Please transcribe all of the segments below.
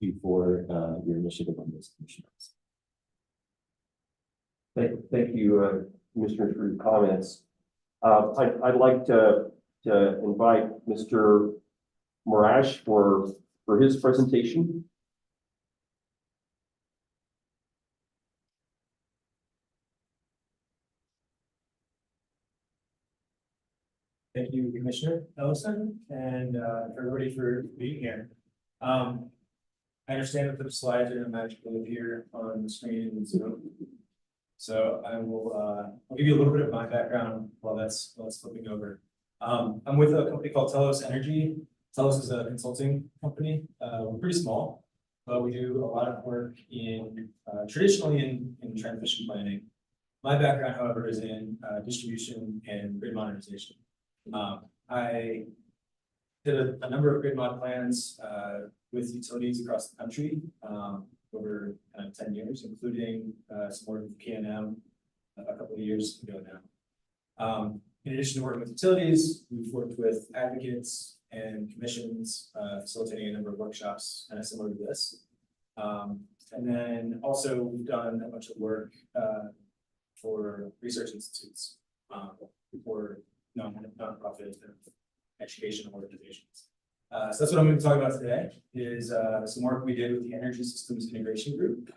you for your initiative on this commission. Thank you, Commissioner, for your comments. I'd like to invite Mr. Morash for his presentation. Thank you, Commissioner Ellison, and everybody for being here. I understand that the slides are going to magically appear on the screen in Zoom. So I will I'll give you a little bit of my background while that's flipping over. I'm with a company called Telos Energy. Telos is a consulting company. We're pretty small, but we do a lot of work in traditionally in transmission planning. My background, however, is in distribution and grid modernization. I did a number of grid mod plans with utilities across the country over 10 years, including some work with PNM a couple of years ago now. In addition to working with utilities, we've worked with advocates and commissions, facilitating a number of workshops kind of similar to this. And then also we've done a bunch of work for research institutes for nonprofit educational organizations. So that's what I'm going to talk about today is some work we did with the Energy Systems Integration Group,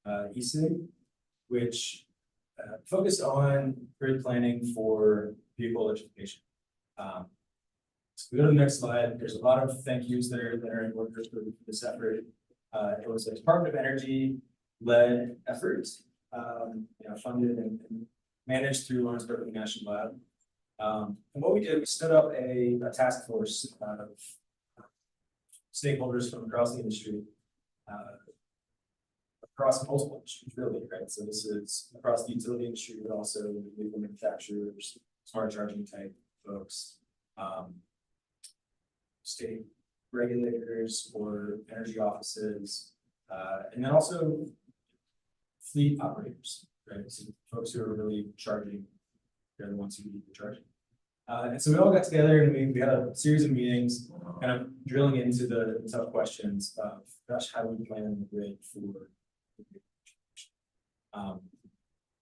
ESIG, which focused on grid planning for vehicle electrification. So we go to the next slide. There's a lot of thank yous that are in order for this effort. It was a Department of Energy led effort, funded and managed through Lawrence Berkeley National Lab. And what we did, we stood up a task force of stakeholders from across the industry, across multiple industries, really, right? So this is across the utility industry, but also vehicle manufacturers, smart charging type folks, state regulators or energy offices, and then also fleet operators, right? So folks who are really charging, they're the ones who need the charging. And so we all got together and we had a series of meetings kind of drilling into the tough questions of, gosh, how do we plan the grid for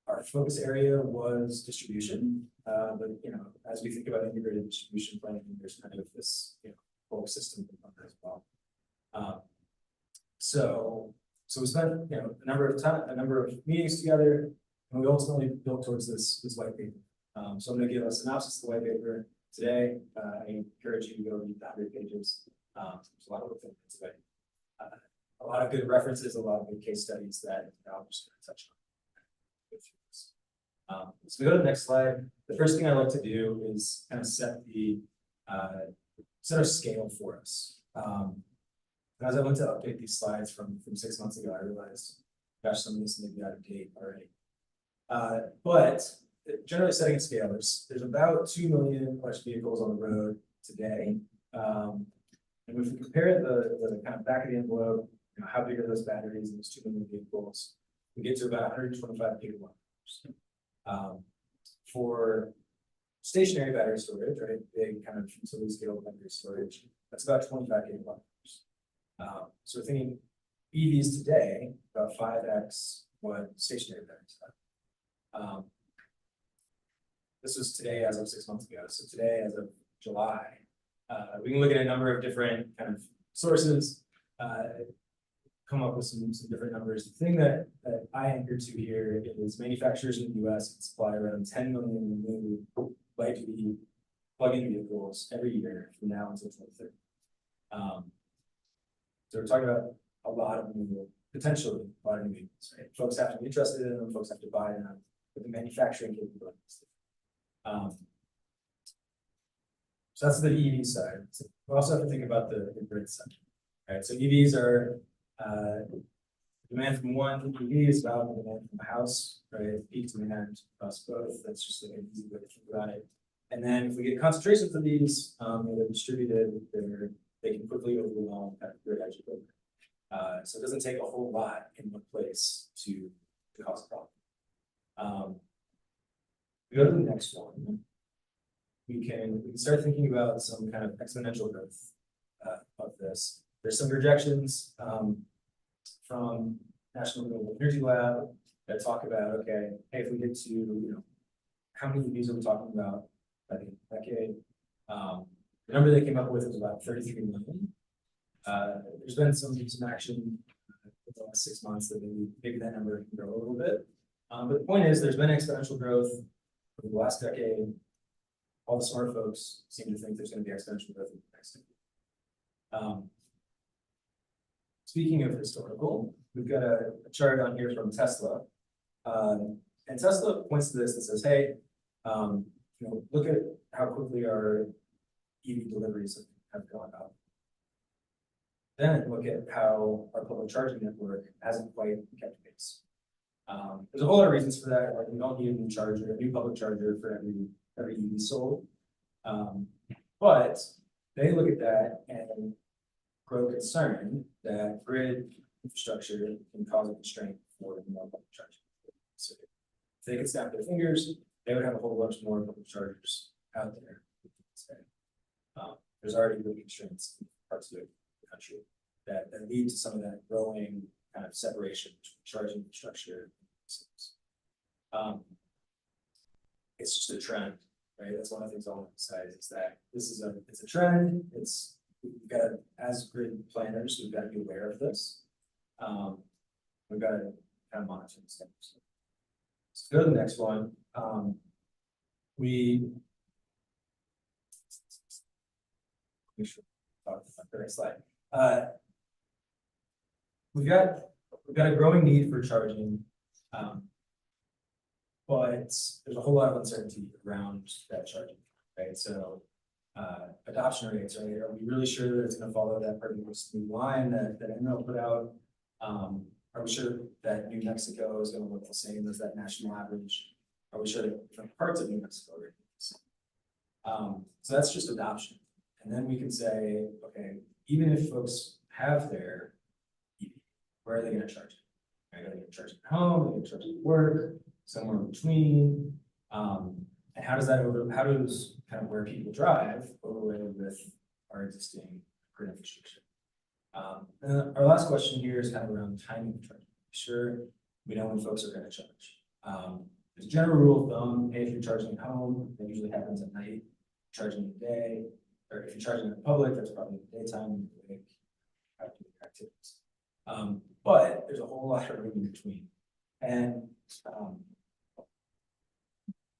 our focus area was distribution, but as we think about integrated distribution planning, there's kind of this whole system component as well. So we spent a number of meetings together, and we ultimately built towards this white paper. So I'm going to give a synopsis of the white paper today. I encourage you to go read the 100 pages. There's a lot of work into it. A lot of good references, a lot of good case studies that I'm just going to touch on. So we go to the next slide. The first thing I like to do is kind of set our scale for us. As I went to update these slides from 6 months ago, I realized, gosh, some of this may be out of date already. But generally setting a scale, there's about 2 million electric vehicles on the road today. And if we compare the kind of back of the envelope, how big are those batteries in those 2 million vehicles, we get to about 125 gigawatt. For stationary battery storage, right, big kind of utility scale battery storage, that's about 25 gigawatt. So we're thinking EVs today, about 5x what stationary batteries have. This was today as of 6 months ago. So today, as of July, we can look at a number of different kind of sources, come up with some different numbers. The thing that I anchor to here is manufacturers in the US can supply around 10 million new light-duty plug-in vehicles every year from now until 2030. So we're talking about a lot of new, potentially a lot of new vehicles, right? Folks have to be interested in them, folks have to buy them, but the manufacturing capabilities. So that's the EV side. So we also have to think about the grid side, right? So EVs are demand from one EV is about the demand from a house, right? Peak demand across both. That's just an easy way to think about it. And then if we get concentrations of these, they're distributed, they can quickly overwhelm that grid edge equipment. So it doesn't take a whole lot in one place to cause a problem. We go to the next one. We can start thinking about some kind of exponential growth of this. There's some projections, from National Renewable Energy Lab that talk about, okay, hey, if we get to, how many EVs are we talking about by the end of the decade? The number they came up with was about 33 million. There's been some action in the last 6 months that maybe that number can grow a little bit. But the point is, there's been exponential growth over the last decade. All the smart folks seem to think there's going to be exponential growth in the next decade. Speaking of historical, we've got a chart on here from Tesla. And Tesla points to this and says, hey, look at how quickly our EV deliveries have gone up. Then look at how our public charging network hasn't quite kept pace. There's a whole lot of reasons for that. Like, we don't need a new charger, a new public charger for every EV sold. But they look at that and grow concerned that grid infrastructure can cause a constraint for more public charging. So if they could snap their fingers, they would have a whole bunch more public chargers out there. There's already really constraints in parts of the country that lead to some of that growing kind of separation between charging infrastructure. It's just a trend, right? That's one of the things I'll emphasize is that it's a trend. We've got to, as grid planners, we've got to be aware of this. We've got to kind of monitor this stuff. So go to the next one. We should talk about the next slide. We've got a growing need for charging, but there's a whole lot of uncertainty around that charging, right? So adoption rates, right? Are we really sure that it's going to follow that particular smooth line that NREL put out? Are we sure that New Mexico is going to look the same as that national average? Are we sure that different parts of New Mexico are going to look the same? So that's just adoption. And then we can say, okay, even if folks have their EV, where are they going to charge it? Are they going to charge it at home? Are they going to charge it at work? Somewhere in between? And how does kind of where people drive overlay with our existing grid infrastructure? And our last question here is kind of around timing of charging. Sure, we know when folks are going to charge. As a general rule of thumb, hey, if you're charging at home, that usually happens at night. Charging in the day, or if you're charging in the public, that's probably in the daytime. You have to do activities. But there's a whole lot of room in between. And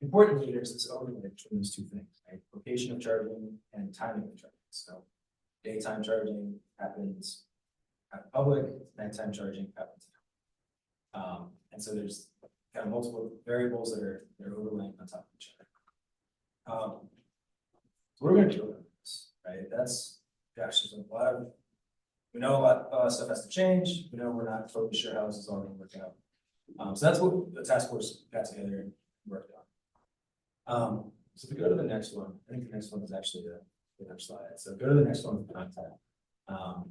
importantly, there's this overlay between those two things, right? Location of charging and timing of charging. So daytime charging happens at public, nighttime charging happens at home. And so there's kind of multiple variables that are overlaying on top of each other. So we're going to deal with this, right? There's we know a lot of stuff has to change. We know we're not totally sure how this is all going to work out. So that's what the task force got together and worked on. So if we go to the next one, I think the next one is actually the next slide. So go to the next one, content. Oh,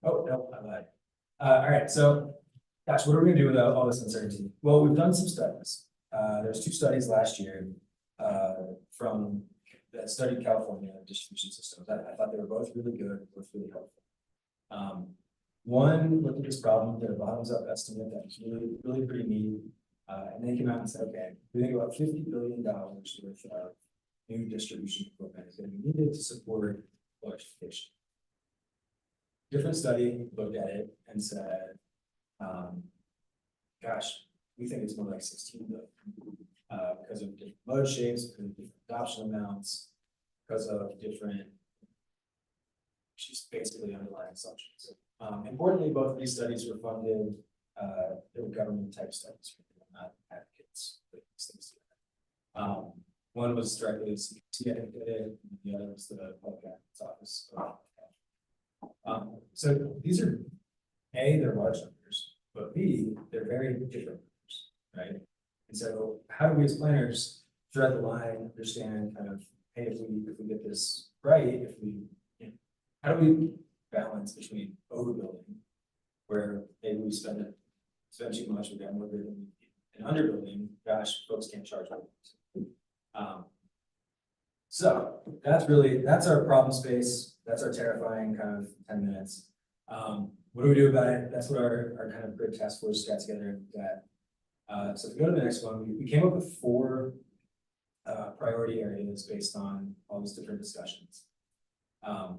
no, I lied. All right, so gosh, what are we going to do with all this uncertainty? Well, we've done some studies. There's 2 studies last year from that studied California distribution systems. I thought they were both really good, both really helpful. One looked at this problem, did a bottoms-up estimate that was really pretty neat. And they came out and said, okay, we think about $50 billion worth of new distribution equipment is going to be needed to support electrification. Different study looked at it and said, gosh, we think it's more like 16 billion because of different load shapes, because of different adoption amounts, because of different, just basically underlying assumptions. Importantly, both of these studies were funded, they were government type studies, not advocates. One was directly to CPT, I think, did it, and the other was the Public Advocates Office. So these are, A, they're large numbers, but B, they're very different numbers, right? And so how do we as planners thread the line, understand kind of, hey, if we get this right, how do we balance between overbuilding, where maybe we spend too much, we've got more grid than we need, and underbuilding, gosh, folks can't charge more. So that's our problem space. That's our terrifying kind of 10 minutes. What do we do about it? That's what our kind of grid task force got together and looked at. So if we go to the next one, we came up with 4 priority areas based on all these different discussions. Our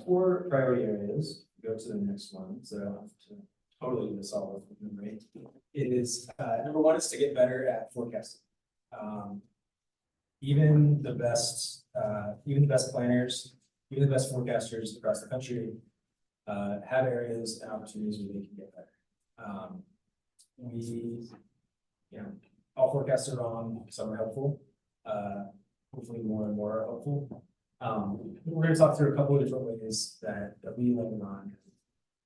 4 priority areas, go to the next one, so I don't have to totally do this all with memory. It is, number 1 is to get better at forecasting. Even the best planners, even the best forecasters across the country have areas and opportunities where they can get better. All forecasts are wrong, some are helpful. Hopefully more and more are helpful. We're going to talk through a couple of different ways that we landed on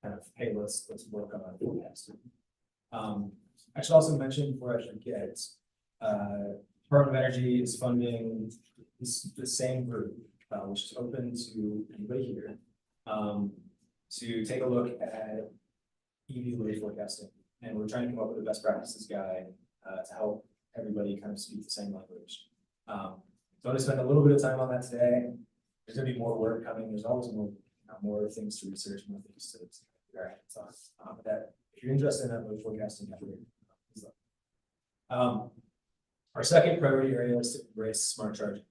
kind of, hey, let's work on our forecasting. I should also mention before I forget, Department of Energy is funding the same group, which is open to anybody here, to take a look at EV load forecasting. And we're trying to come up with a best practices guide to help everybody kind of speak the same language. So I'm going to spend a little bit of time on that today. There's going to be more work coming. There's always more things to research, more things to figure out hands on. But that, if you're interested in that load forecasting effort, please look. Our second priority area is to embrace smart charging.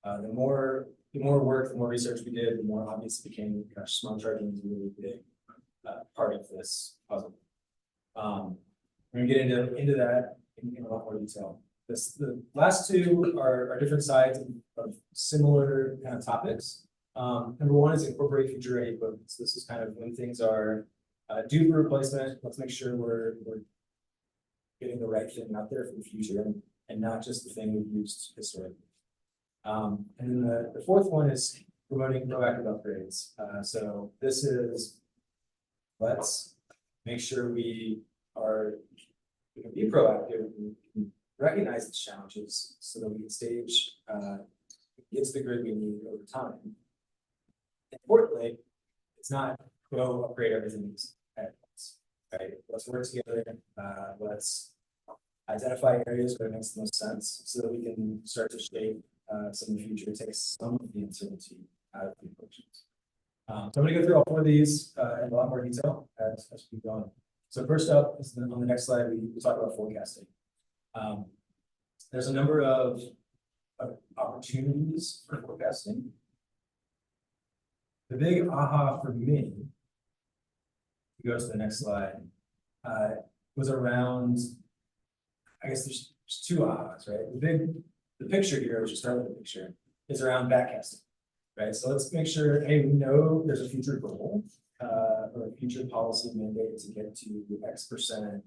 The more work, the more research we did, the more obvious it became, gosh, smart charging is a really big part of this puzzle. We're gonna get into that in a lot more detail. The last 2 are different sides of similar kind of topics. Number 1 is incorporate future ready equipment. So this is kind of when things are due for replacement. Let's make sure we're getting the right thing out there for the future and not just the thing we've used historically. And then the 4th one is promoting proactive upgrades. So this is, let's make sure we can be proactive and recognize the challenges so that we can stage against the grid we need over time. Importantly, it's not go upgrade everything at once, right? Let's work together. Let's identify areas where it makes the most sense so that we can start to shape some of the future, take some of the uncertainty out of the equations. So I'm going to go through all 4 of these in a lot more detail as we go on. So first up is on the next slide, we talk about forecasting. There's a number of opportunities for forecasting. The big aha for me, if we go to the next slide, was around, I guess there's 2 ahas, right? The picture here, we should start with the picture, is around backcasting, right? So let's make sure, hey, we know there's a future goal or a future policy mandate to get to X%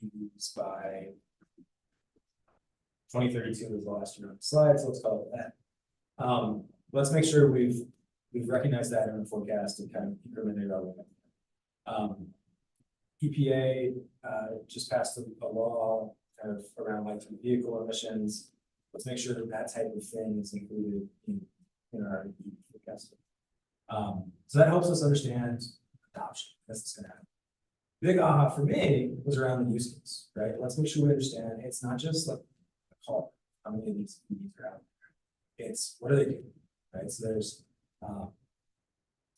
EVs by 2032 was the last year on the slide, so let's call it that. Let's make sure we've recognized that in the forecast and kind of incremented our way. EPA just passed a law kind of around light vehicle emissions. Let's make sure that type of thing is included in our forecasting. So that helps us understand adoption. That's going to happen. Big aha for me was around the use case, right? Let's make sure we understand it's not just like a call. How many of these EVs are out there? It's what do they do, right? So there's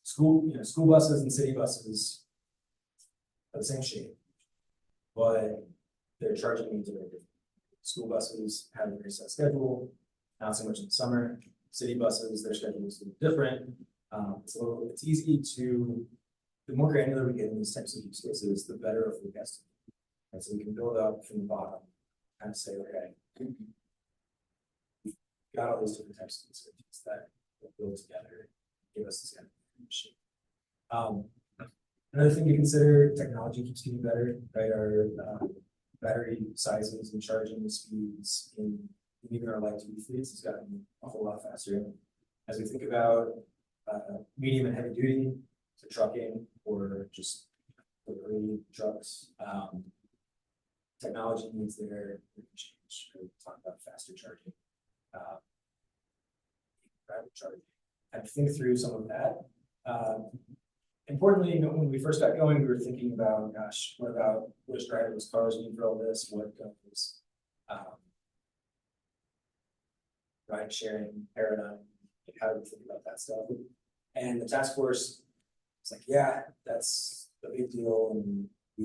school buses and city buses are the same shape, but their charging needs are very different. School buses have a very set schedule, not so much in the summer. City buses, their schedule is a little different. So it's easy to, the more granular we get in these types of use cases, the better our forecasting. And so we can build up from the bottom and say, okay, we've got all these different types of uncertainties that build together, give us this kind of information. Another thing to consider, technology keeps getting better, right? Our battery sizes and charging speeds in even our light duty fleets has gotten a whole lot faster. As we think about medium and heavy duty, so trucking or just delivery trucks, technology needs there to change. We talk about faster charging, rapid charging, and think through some of that. Importantly, when we first got going, we were thinking about, gosh, what does driverless cars mean for all this? What does ride sharing paradigm? How do we think about that stuff? And the task force It's like, yeah, that's a big deal and we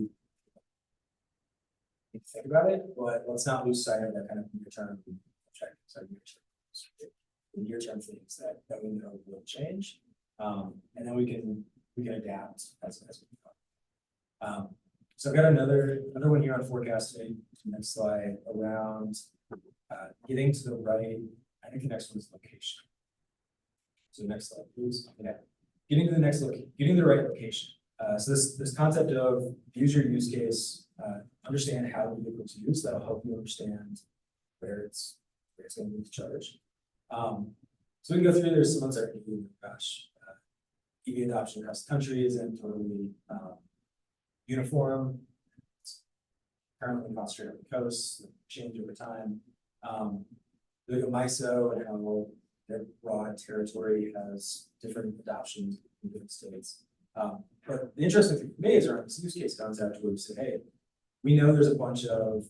need to think about it, but let's not lose sight of that kind of near-term objectives, our near-term things that we know will change. And then we can adapt as we go. So I've got another one here on forecasting, next slide, around getting to the right, I think the next one is location. So next slide, please. Yeah. Getting to the getting the right location. So this concept of use your use case, understand how the vehicle to use, that'll help you understand where it's going to be charged. So we can go through, there's some uncertainty, gosh, EV adoption across the country isn't totally uniform. It's currently concentrated on the coast, change over time. Look at MISO and how their broad territory has different adoptions in different states. But the interesting thing for me is around this use case concept where we say, hey, we know there's a bunch of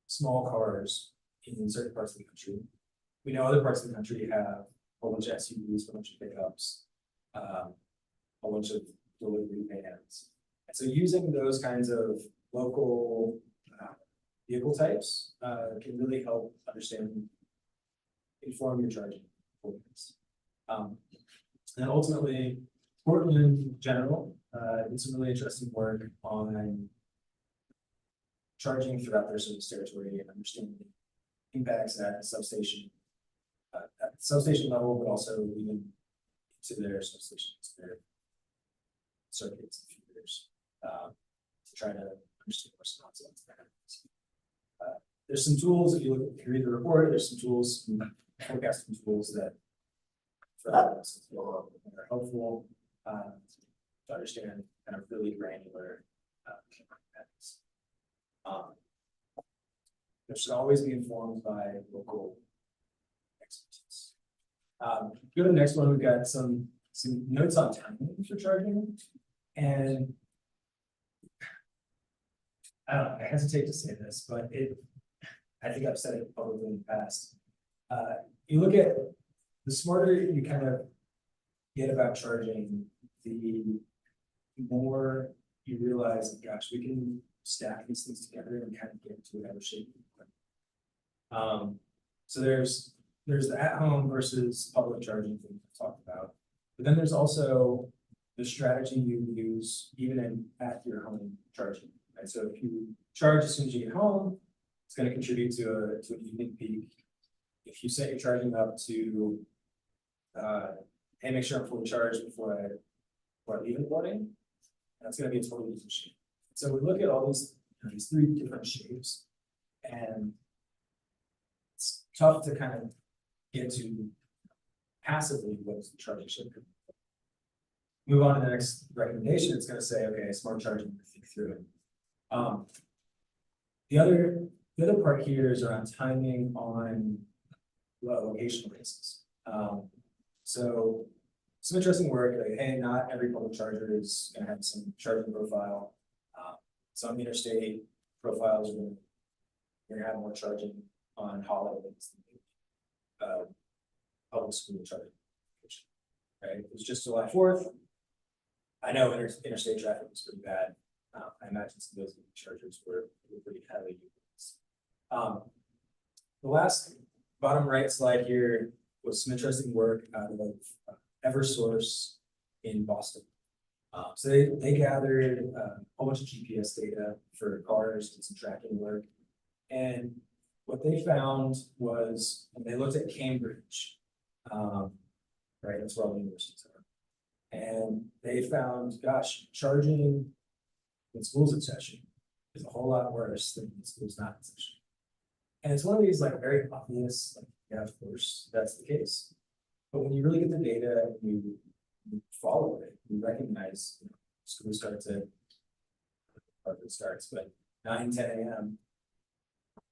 small cars in certain parts of the country. We know other parts of the country have a whole bunch of SUVs, a bunch of pickups, a bunch of delivery vans. And so using those kinds of local vehicle types can really help understand, inform your charging performance. And ultimately, Portland in general did some really interesting work on charging throughout their service territory and understanding impacts at the substation level, but also even to their substations, their circuits and feeders, to try to understand response to that. There's some tools, if you read the report, there's some tools, forecasting tools that are helpful to understand kind of really granular impacts. There should always be informed by local expertise. Go to the next one. We've got some notes on timing for charging, and I hesitate to say this, but I think I've said it publicly in the past. You look at the smarter you kind of get about charging, the more you realize, gosh, we can stack these things together and kind of get to whatever shape. So there's the at-home versus public charging thing we talked about, but then there's also the strategy you use even at your home charging. Right? So if you charge as soon as you get home, it's going to contribute to an evening peak. If you set your charging up to, hey, make sure I'm fully charged before I leave in the morning, that's going to be a totally different shape. So we look at all these three different shapes, and it's tough to kind of get to passively what is the charging shape. Move on to the next recommendation. It's going to say, okay, smart charging, think through it. The other part here is around timing on location basis. So some interesting work, like, hey, not every public charger is going to have some charging profile. Some interstate profiles are going to have more charging on holidays than public school charging. Right? It was just July 4th. I know interstate traffic was pretty bad. I imagine some of those chargers were pretty heavily used. The last bottom right slide here was some interesting work out of Eversource in Boston. So they gathered a whole bunch of GPS data for cars, did some tracking work. And what they found was, when they looked at Cambridge, right, that's where all the universities are. And they found, gosh, charging when school's in session is a whole lot worse than when school's not in session. And it's one of these like very obvious, like, yeah, of course, that's the case. But when you really get the data and you follow it, you recognize, school starts at, it starts, but 9, 10 a.m.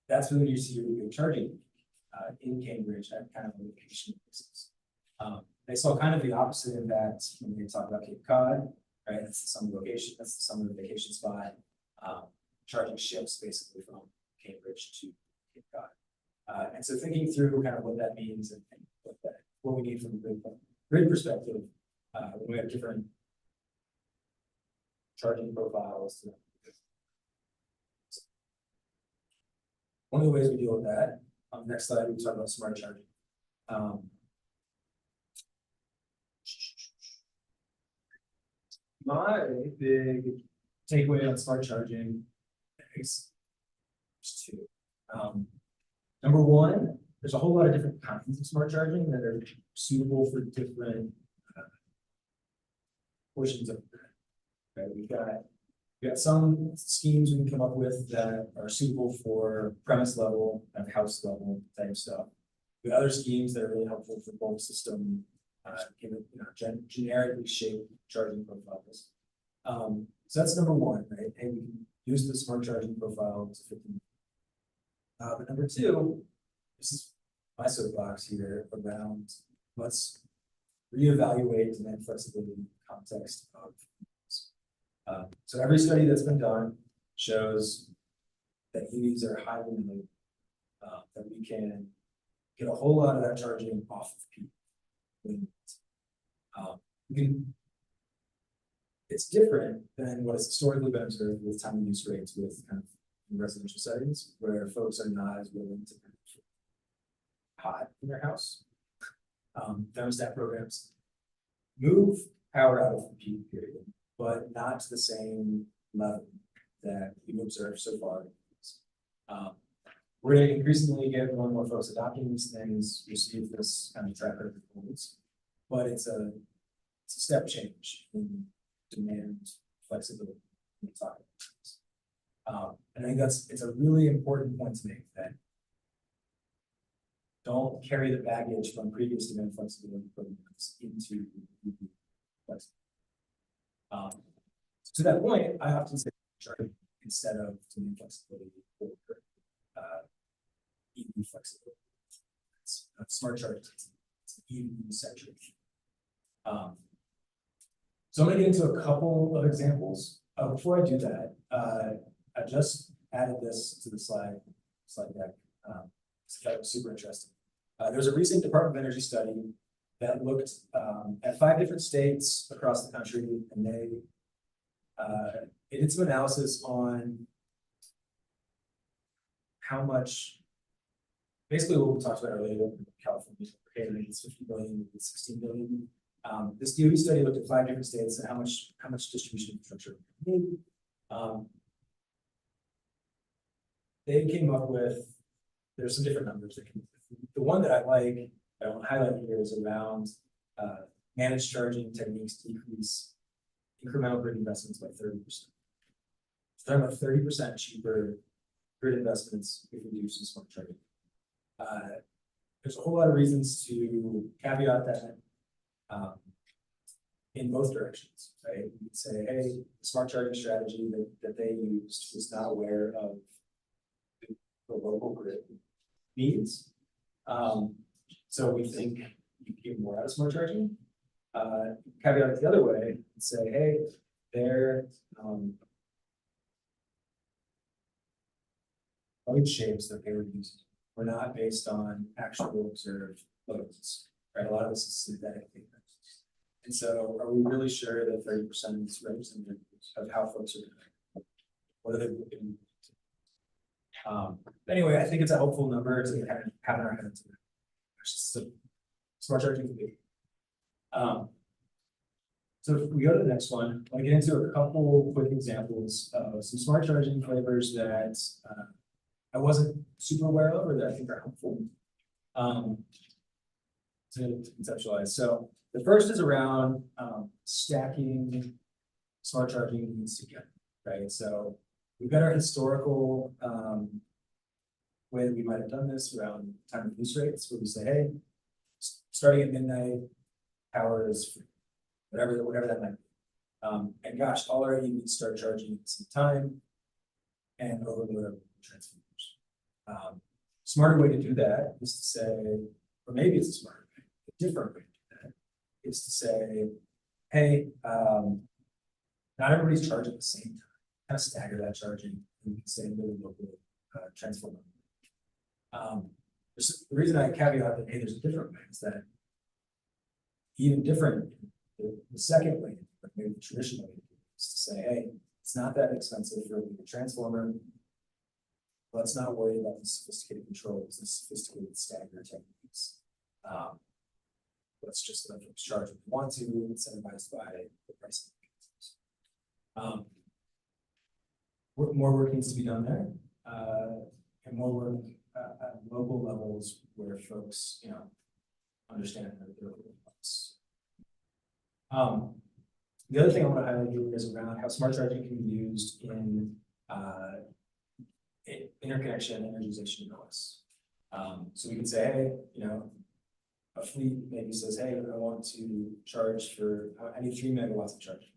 That's when you see really good charging in Cambridge at kind of a location basis. They saw kind of the opposite of that when they talk about Cape Cod, right? That's the summer location, that's the summer vacation spot. Charging shifts basically from Cambridge to Cape Cod. And so thinking through kind of what that means and what we need from a grid perspective, We have different charging profiles. One of the ways we deal with that, on the next slide, we talk about smart charging. My big takeaway on smart charging is two. Number one, there's a whole lot of different kinds of smart charging that are suitable for different portions of it. Okay, we've got some schemes we can come up with that are suitable for premise level and house level type stuff. We have other schemes that are really helpful for bulk system, generically shaped charging profiles. So that's number one, right? And we can use the smart charging profile to fit them. But number two, this is my soapbox here around let's reevaluate demand flexibility in the context of. So every study that's been done shows that EVs are highly limited, that we can get a whole lot of that charging off of people. It's different than what has historically been observed with time of use rates with kind of in residential settings where folks are not as willing to kind of hot in their house. Thermostat programs move power out of the peak period, but not to the same level that we've observed so far. We're going to increasingly get more and more folks adopting these things, receive this kind of track record performance, but it's a step change in demand flexibility. When we talk about this. And I think it's a really important point to make that don't carry the baggage from previous demand flexibility programs into flexibility. To that point, I often say charging instead of demand flexibility or EV flexibility. It's smart charging. It's EV saturation. So I'm going to get into a couple of examples. Before I do that, I just added this to the slide deck. So that was super interesting. There's a recent Department of Energy study that looked at 5 different states across the country, and they did some analysis on how much, basically what we talked about earlier, California, it's 50 billion, it's 16 billion. This DOE study looked at 5 different states and how much distribution infrastructure we need. They came up with, there's some different numbers. The one that I like, I want to highlight here is around managed charging techniques decrease incremental grid investments by 30%. So talking about 30% cheaper grid investments if we do some smart charging. There's a whole lot of reasons to caveat that in both directions, right? You could say, hey, the smart charging strategy that they used was not aware of the local grid needs. So we think you can get more out of smart charging. Caveat it the other way and say, hey, their load shapes that they were using were not based on actual observed loads, right? A lot of this is synthetic data. And so are we really sure that 30% is representative of how folks are doing? What are they looking to? Anyway, I think it's a helpful number to have in our heads. So smart charging can be. So if we go to the next one, I'll get into a couple quick examples of some smart charging flavors that I wasn't super aware of or that I think are helpful to conceptualize. So the first is around stacking smart charging needs together, right? So we've got our historical way that we might have done this around time of use rates, where we say, hey, starting at midnight, power is free, whatever that might be. And gosh, all our EVs start charging at the same time and overload our transformers. Smarter way to do that is to say, or maybe it's a smarter way, a different way to do that is to say, hey, not everybody's charging at the same time. Kind of stagger that charging, and we can say really local transformer. The reason I caveat that, hey, there's a different way is that even different The second way, like maybe the traditional way, is to say, hey, it's not that expensive for a transformer. Let's not worry about the sophisticated controls, the sophisticated stagger techniques. Let's just let them charge if we want to, incentivized by the price. More work needs to be done there, and more work at local levels where folks, understand their rights. The other thing I want to highlight here is around how smart charging can be used in interconnection and energization of OS. So we can say, hey, a fleet maybe says, hey, I want to charge for, I need 3 megawatts of charge.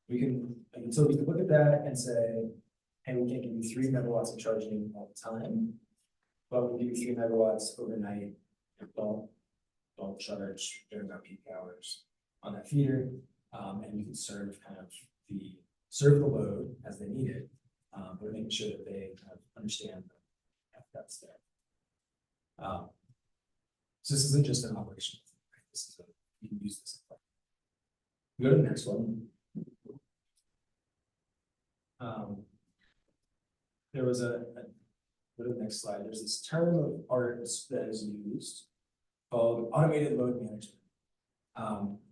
A utility can look at that and say, hey, we can't give you 3 megawatts of charging all the time, but we'll give you 3 megawatts overnight. Don't charge during our peak hours on that feeder, and you can serve serve the load as they need it, but making sure that they kind of understand that's there. So this isn't just an operation. Right? This is you can use this. Go to the next one. There was go to the next slide. There's this term of art that is used called automated load management.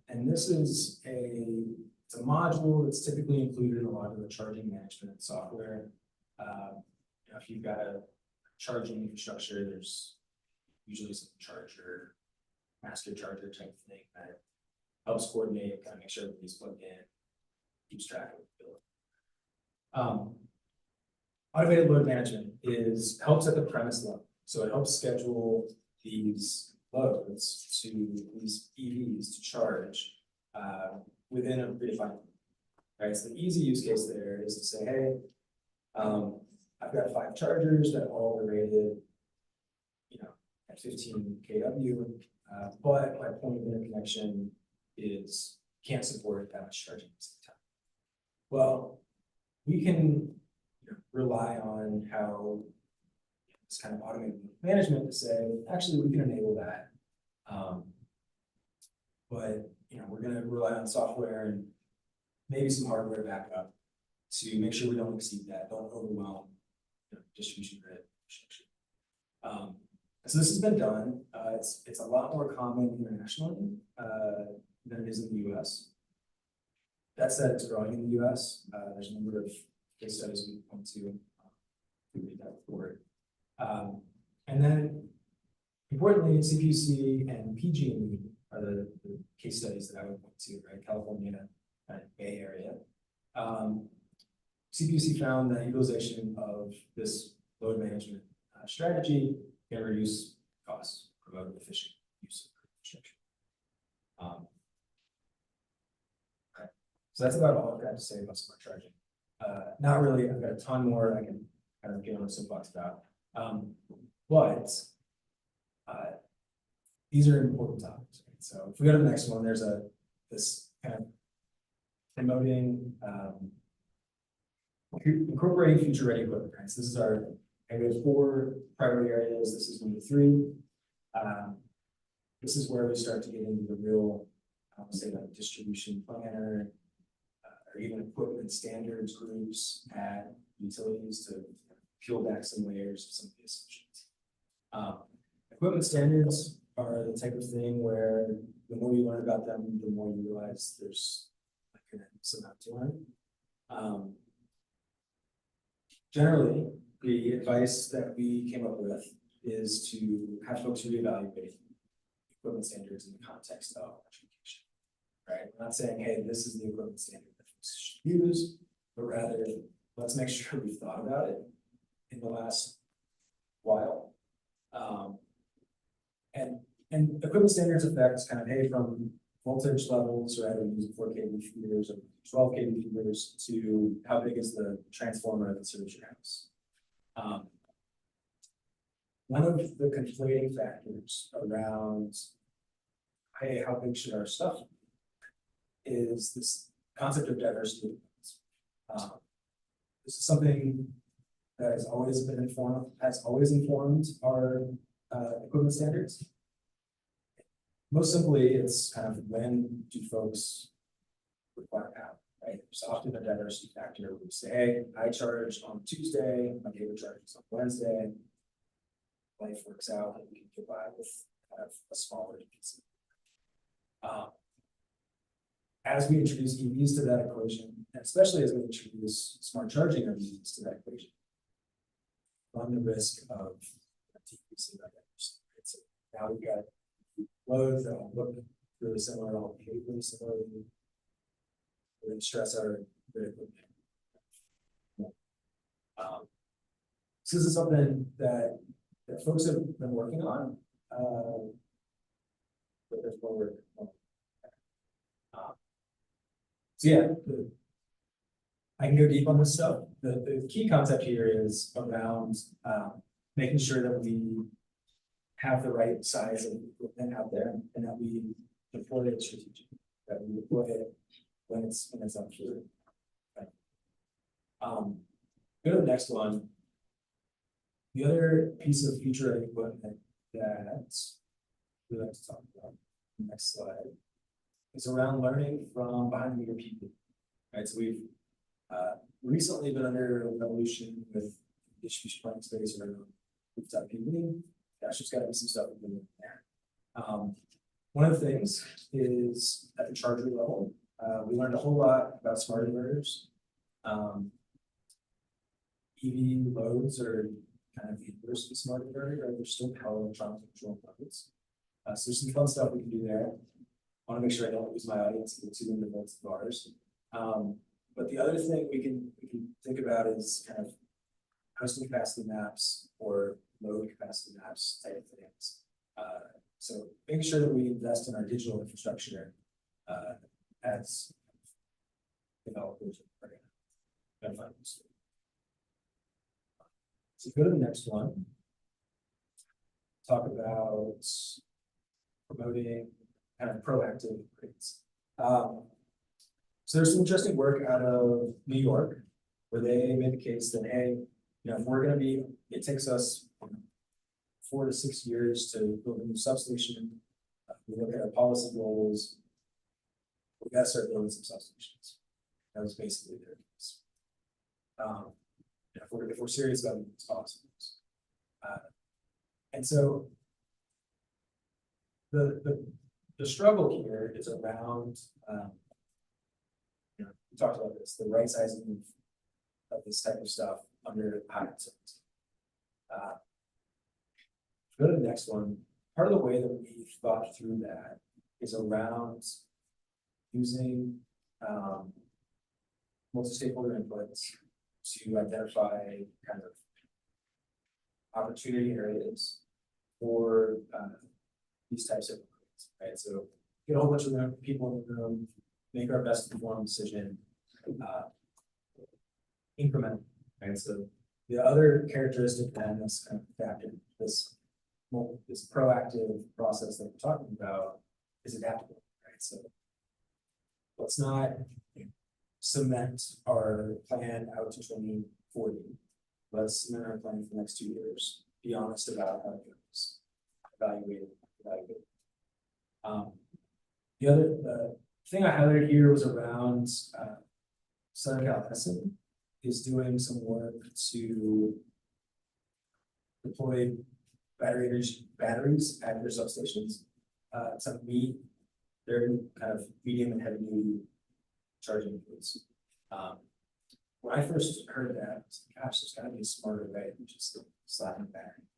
And this is it's a module that's typically included in a lot of the charging management software. If you've got a charging infrastructure, there's usually some charger, master charger type thing that helps coordinate, kind of make sure everybody's plugged in, keeps track of the bill. Automated load management helps at the premise level. So it helps schedule these loads to these EVs to charge within a predefined. Right. So the easy use case there is to say, hey, I've got 5 chargers that all are rated, at 15 kW, but my point of interconnection can't support that much charging at the same time. Well, we can rely on how this kind of automated management to say, actually, we can enable that. But we're going to rely on software and maybe some hardware backup to make sure we don't exceed that, don't overwhelm distribution grid infrastructure. So this has been done. It's a lot more common internationally than it is in the US. That said, it's growing in the US. There's a number of case studies we point to read that report. And then, importantly, CPUC and PG&E are the case studies that I would point to, right? California, Bay Area. CPUC found that utilization of this load management strategy can reduce costs, promote efficient use of infrastructure. Okay. So that's about all I've got to say about smart charging. Not really, I've got a ton more I can kind of get on the soapbox about. But these are important topics. Right? So if we go to the next one, there's this kind of promoting incorporating future ready equipment. Right? So this is our area 4 priority areas. This is number 3. This is where we start to get into the real, I would say, like distribution planner, or even equipment standards groups at utilities to peel back some layers of some of the assumptions. Equipment standards are the type of thing where the more you learn about them, the more you realize there's like an endless amount to learn. Generally, the advice that we came up with is to have folks reevaluate equipment standards in the context of electrification. Right? We're not saying, hey, this is the equipment standard that folks should use, but rather let's make sure we've thought about it in the last while. And equipment standards affects kind of, hey, from voltage levels, right? We're using 4 kV feeders or 12 kV feeders to how big is the transformer that serves your house. One of the conflating factors around, hey, how big should our stuff be, is this concept of diversity. This is something that has always informed our equipment standards. most simply, it's kind of when do folks require power, right? There's often a diversity factor where we say, hey, I charge on Tuesday, my neighbor charges on Wednesday. Life works out and we can get by with kind of a smaller piece. As we introduce EVs to that equation, and especially as we introduce smart charging of EVs to that equation, run the risk of decreasing that diversity. So now we've got loads that will look really similar, all behave really similarly. We're going to stress our grid equipment. So this is something that folks have been working on. But there's more work. So yeah, I can go deep on this stuff. The key concept here is around making sure that we have the right size of equipment out there and that we deploy it strategically, that we deploy it when it's up here. Right. Go to the next one. The other piece of future equipment that we like to talk about, next slide, is around learning from behind the meter people. Right, so we've recently been under a revolution with distribution planning space around rooftop PV. That's just got to be some stuff we're doing there. One of the things is at the charger level, we learned a whole lot about smart inverters. EV loads are kind of the inverse of a smart inverter, right? They're still power electronic control loads. So there's some fun stuff we can do there. I want to make sure I don't lose my audience to the 200 volts of ours. But the other thing we can think about is kind of hosting capacity maps or load capacity maps type of things. So making sure that we invest in our digital infrastructure as developers are going to find this. So go to the next one. Talk about promoting kind of proactive upgrades. So there's some interesting work out of New York where they made the case that, hey, if we're going to be, it takes us 4 to 6 years to build a new substation. We look at our policy goals. We got to start building some substations. That was basically their case. If we're serious about these policies. And so the struggle here is around, we talked about this, the right sizing of this type of stuff under high uncertainty. Go to the next one. Part of the way that we thought through that is around using multi-stakeholder inputs to identify kind of opportunity areas for these types of upgrades, right? So get a whole bunch of people in the room, make our best informed decision, incremental, right? So the other characteristic then that's kind of adaptive, this proactive process that we're talking about is adaptable, right? So let's not cement our plan out to 2040. Let's cement our plan for the next 2 years. Be honest about how it goes. Evaluate it. The other thing I highlighted here was around Southern Cal Edison is doing some work to deploy batteries at their substations to meet their kind of medium and heavy duty charging needs. When I first heard that, I was like, gosh, there's got to be a smarter way than just slapping battery.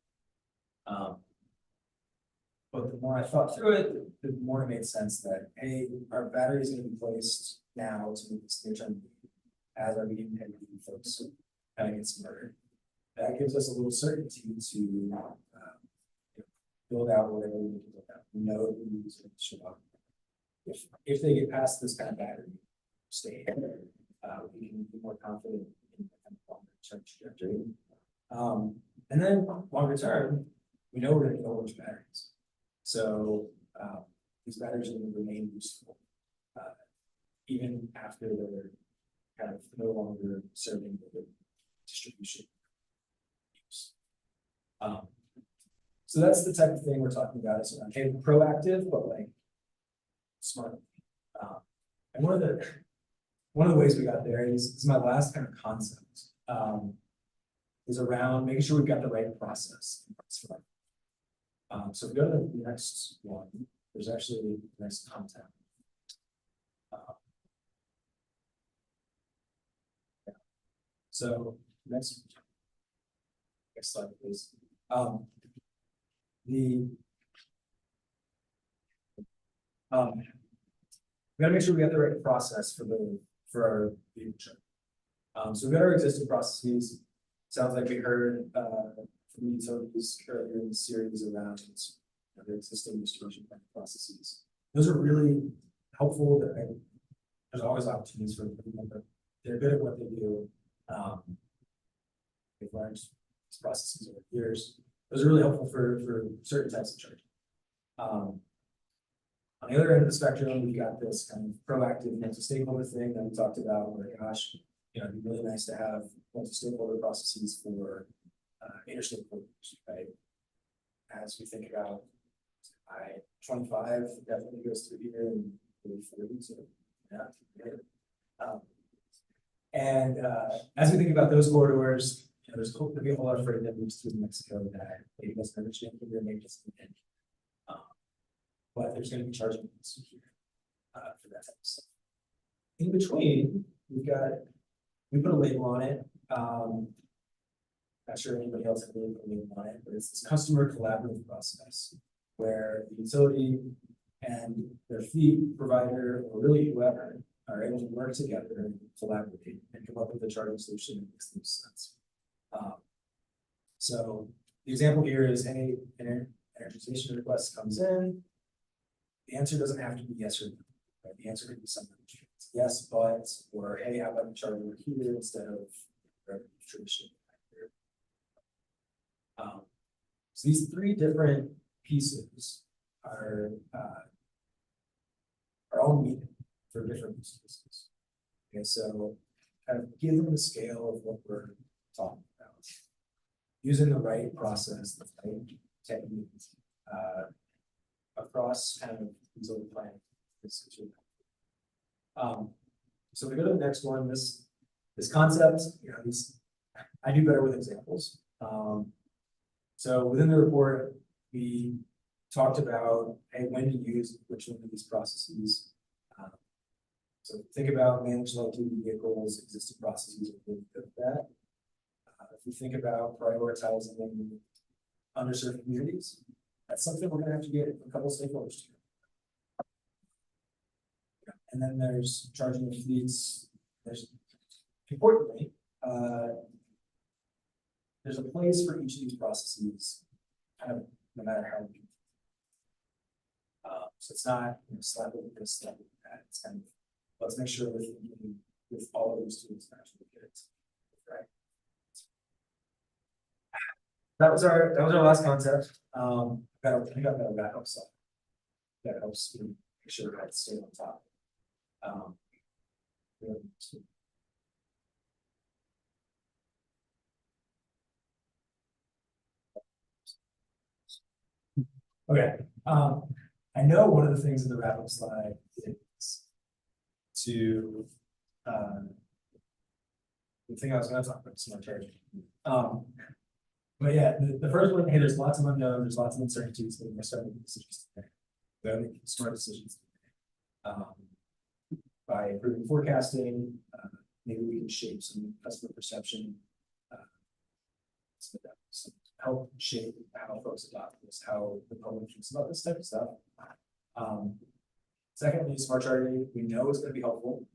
But the more I thought through it, the more it made sense that, hey, our battery is going to be placed now to meet this near-term need as our medium and heavy duty folks kind of get smarter. That gives us a little certainty to build out whatever we need to build out. We know that we need to show up. If they get past this kind of battery state, we can be more confident in the kind of longer-term trajectory. And then longer term, we know we're going to get older batteries. So these batteries are going to remain useful even after they're kind of no longer serving the distribution use. So So that's the type of thing we're talking about, is around, hey, proactive, but like smart. And one of the ways we got there is my last kind of concept, is around making sure we've got the right process. So if we go to the next one, there's actually next content. So next slide, please. We gotta make sure we got the right process for our future. So we got our existing processes. Sounds like we heard from the utilities earlier in the series around the existing distribution processes. Those are really helpful. There's always opportunities for improvement, but they're good at what they do. They've learned these processes over years. Those are really helpful for certain types of charging. On the other end of the spectrum, we've got this kind of proactive multi-stakeholder thing that we talked about, where gosh, it'd be really nice to have multi-stakeholder processes for interstakeholders, right? As we think about I-25 definitely goes through here and 40, so yeah. And as we think about those corridors, there's going to be a whole lot of freight that moves through Mexico that maybe doesn't understand here, maybe just but there's going to be charging here for that type of stuff. In between, we put a label on it. Not sure anybody else has really put a label on it, but it's this customer collaborative process where the utility and their fleet provider, or really whoever, are able to work together and collaborate and come up with a charging solution that makes the most sense. So the example here is an energization request comes in. The answer doesn't have to be yes or no. Right? The answer could be something like yes, but, or hey, how about the charger here instead of traditional. So these three different pieces are all needed for different use cases. Okay, so kind of give them the scale of what we're talking about. Using the right process, the right techniques, across kind of these other planning. So we go to the next one. This concept, I do better with examples. So within the report, we talked about when to use which one of these processes. So think about managed light-duty vehicles, existing processes are really good at that. If we think about prioritizing underserved communities, that's something we're going to have to get a couple of stakeholders to. And then there's charging of fleets. There's importantly, there's a place for each of these processes, kind of no matter how we do. So it's not slap it with this, slap it with that. It's kind of let's make sure we're thinking with all of those tools actually get it right. That was our last concept. I think I've got a wrap-up slide that helps me make sure I stay on top. Okay. I know one of the things in the wrap-up slide is to the thing I was going to talk about smart charging. But yeah, the first one, hey, there's lots of unknowns, there's lots of uncertainties, but we're starting to make decisions today. We're making smart decisions by improving forecasting. Maybe we can shape some customer perception. So help shape how folks adopt this, how the public thinks about this type of stuff. Secondly, smart charging, we know it's going to be helpful.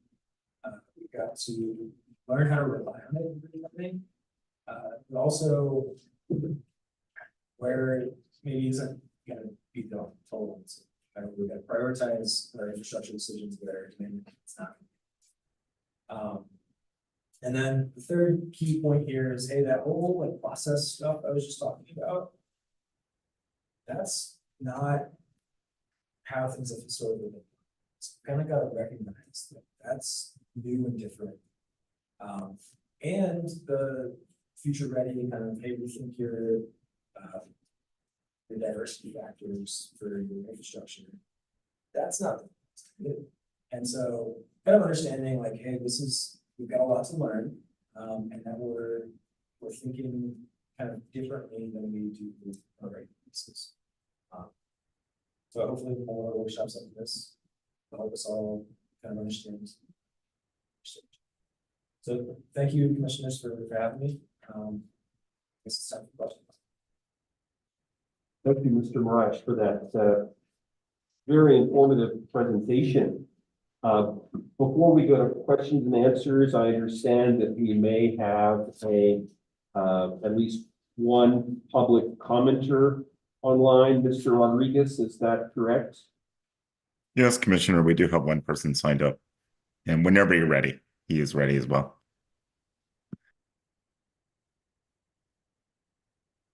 We've got to learn how to rely on it. But also where it maybe isn't going to be the total ones. We've got to prioritize our infrastructure decisions where it's not. And then the third key point here is, hey, that whole process stuff I was just talking about, that's not how things have historically been. So kind of got to recognize that that's new and different. And the future ready kind of, hey, we think you're the diversity factors for your infrastructure. That's not new. And so kind of understanding like, hey, we've got a lot to learn, and that we're thinking kind of differently than we do with other pieces. So hopefully more workshops like this will help us all kind of understand. So thank you, commissioners, for having me. This is time for questions. Thank you, Mr. Marash, for that very informative presentation. Before we go to questions and answers, I understand that we may have at least one public commenter online. Mr. Rodriguez, is that correct? Yes, Commissioner, we do have one person signed up. And whenever you're ready, he is ready as well.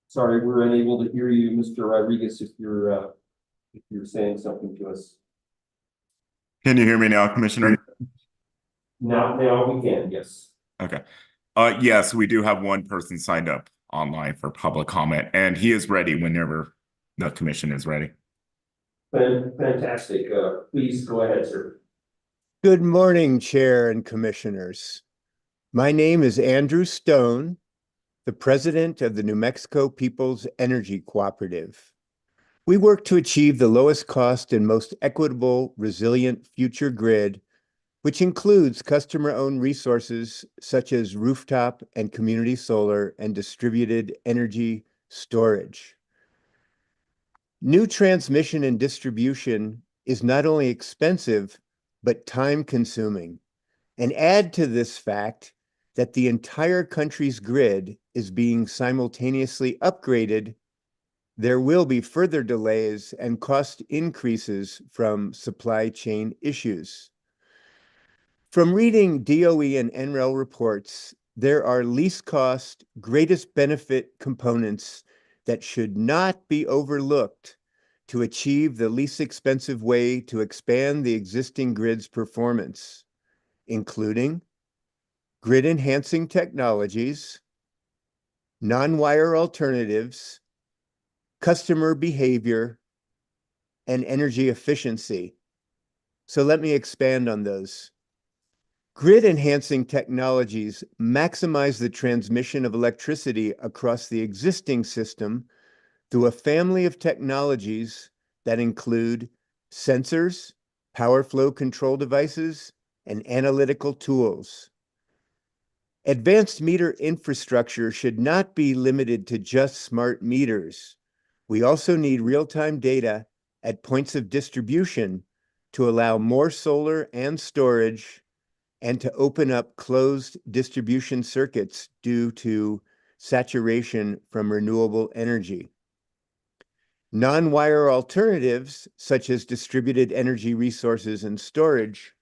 Sorry, we're unable to hear you, Mr. Rodriguez, if you're saying something to us. Can you hear me now, Commissioner? Now we can, yes. Okay. Yes, we do have one person signed up online for public comment, and he is ready whenever the commission is ready. Fantastic. Please go ahead, sir. Good morning, Chair and Commissioners. My name is Andrew Stone, the President of the New Mexico People's Energy Cooperative. We work to achieve the lowest cost and most equitable, resilient future grid, which includes customer-owned resources such as rooftop and community solar and distributed energy storage. New transmission and distribution is not only expensive, but time-consuming. And add to this fact that the entire country's grid is being simultaneously upgraded, there will be further delays and cost increases from supply chain issues. From reading DOE and NREL reports, there are least cost, greatest benefit components that should not be overlooked to achieve the least expensive way to expand the existing grid's performance, including grid enhancing technologies, non-wire alternatives, customer behavior, and energy efficiency. So let me expand on those. Grid enhancing technologies maximize the transmission of electricity across the existing system through a family of technologies that include sensors, power flow control devices, and analytical tools. Advanced meter infrastructure should not be limited to just smart meters. We also need real-time data at points of distribution to allow more solar and storage and to open up closed distribution circuits due to saturation from renewable energy. Non-wire alternatives, such as distributed energy resources and storage,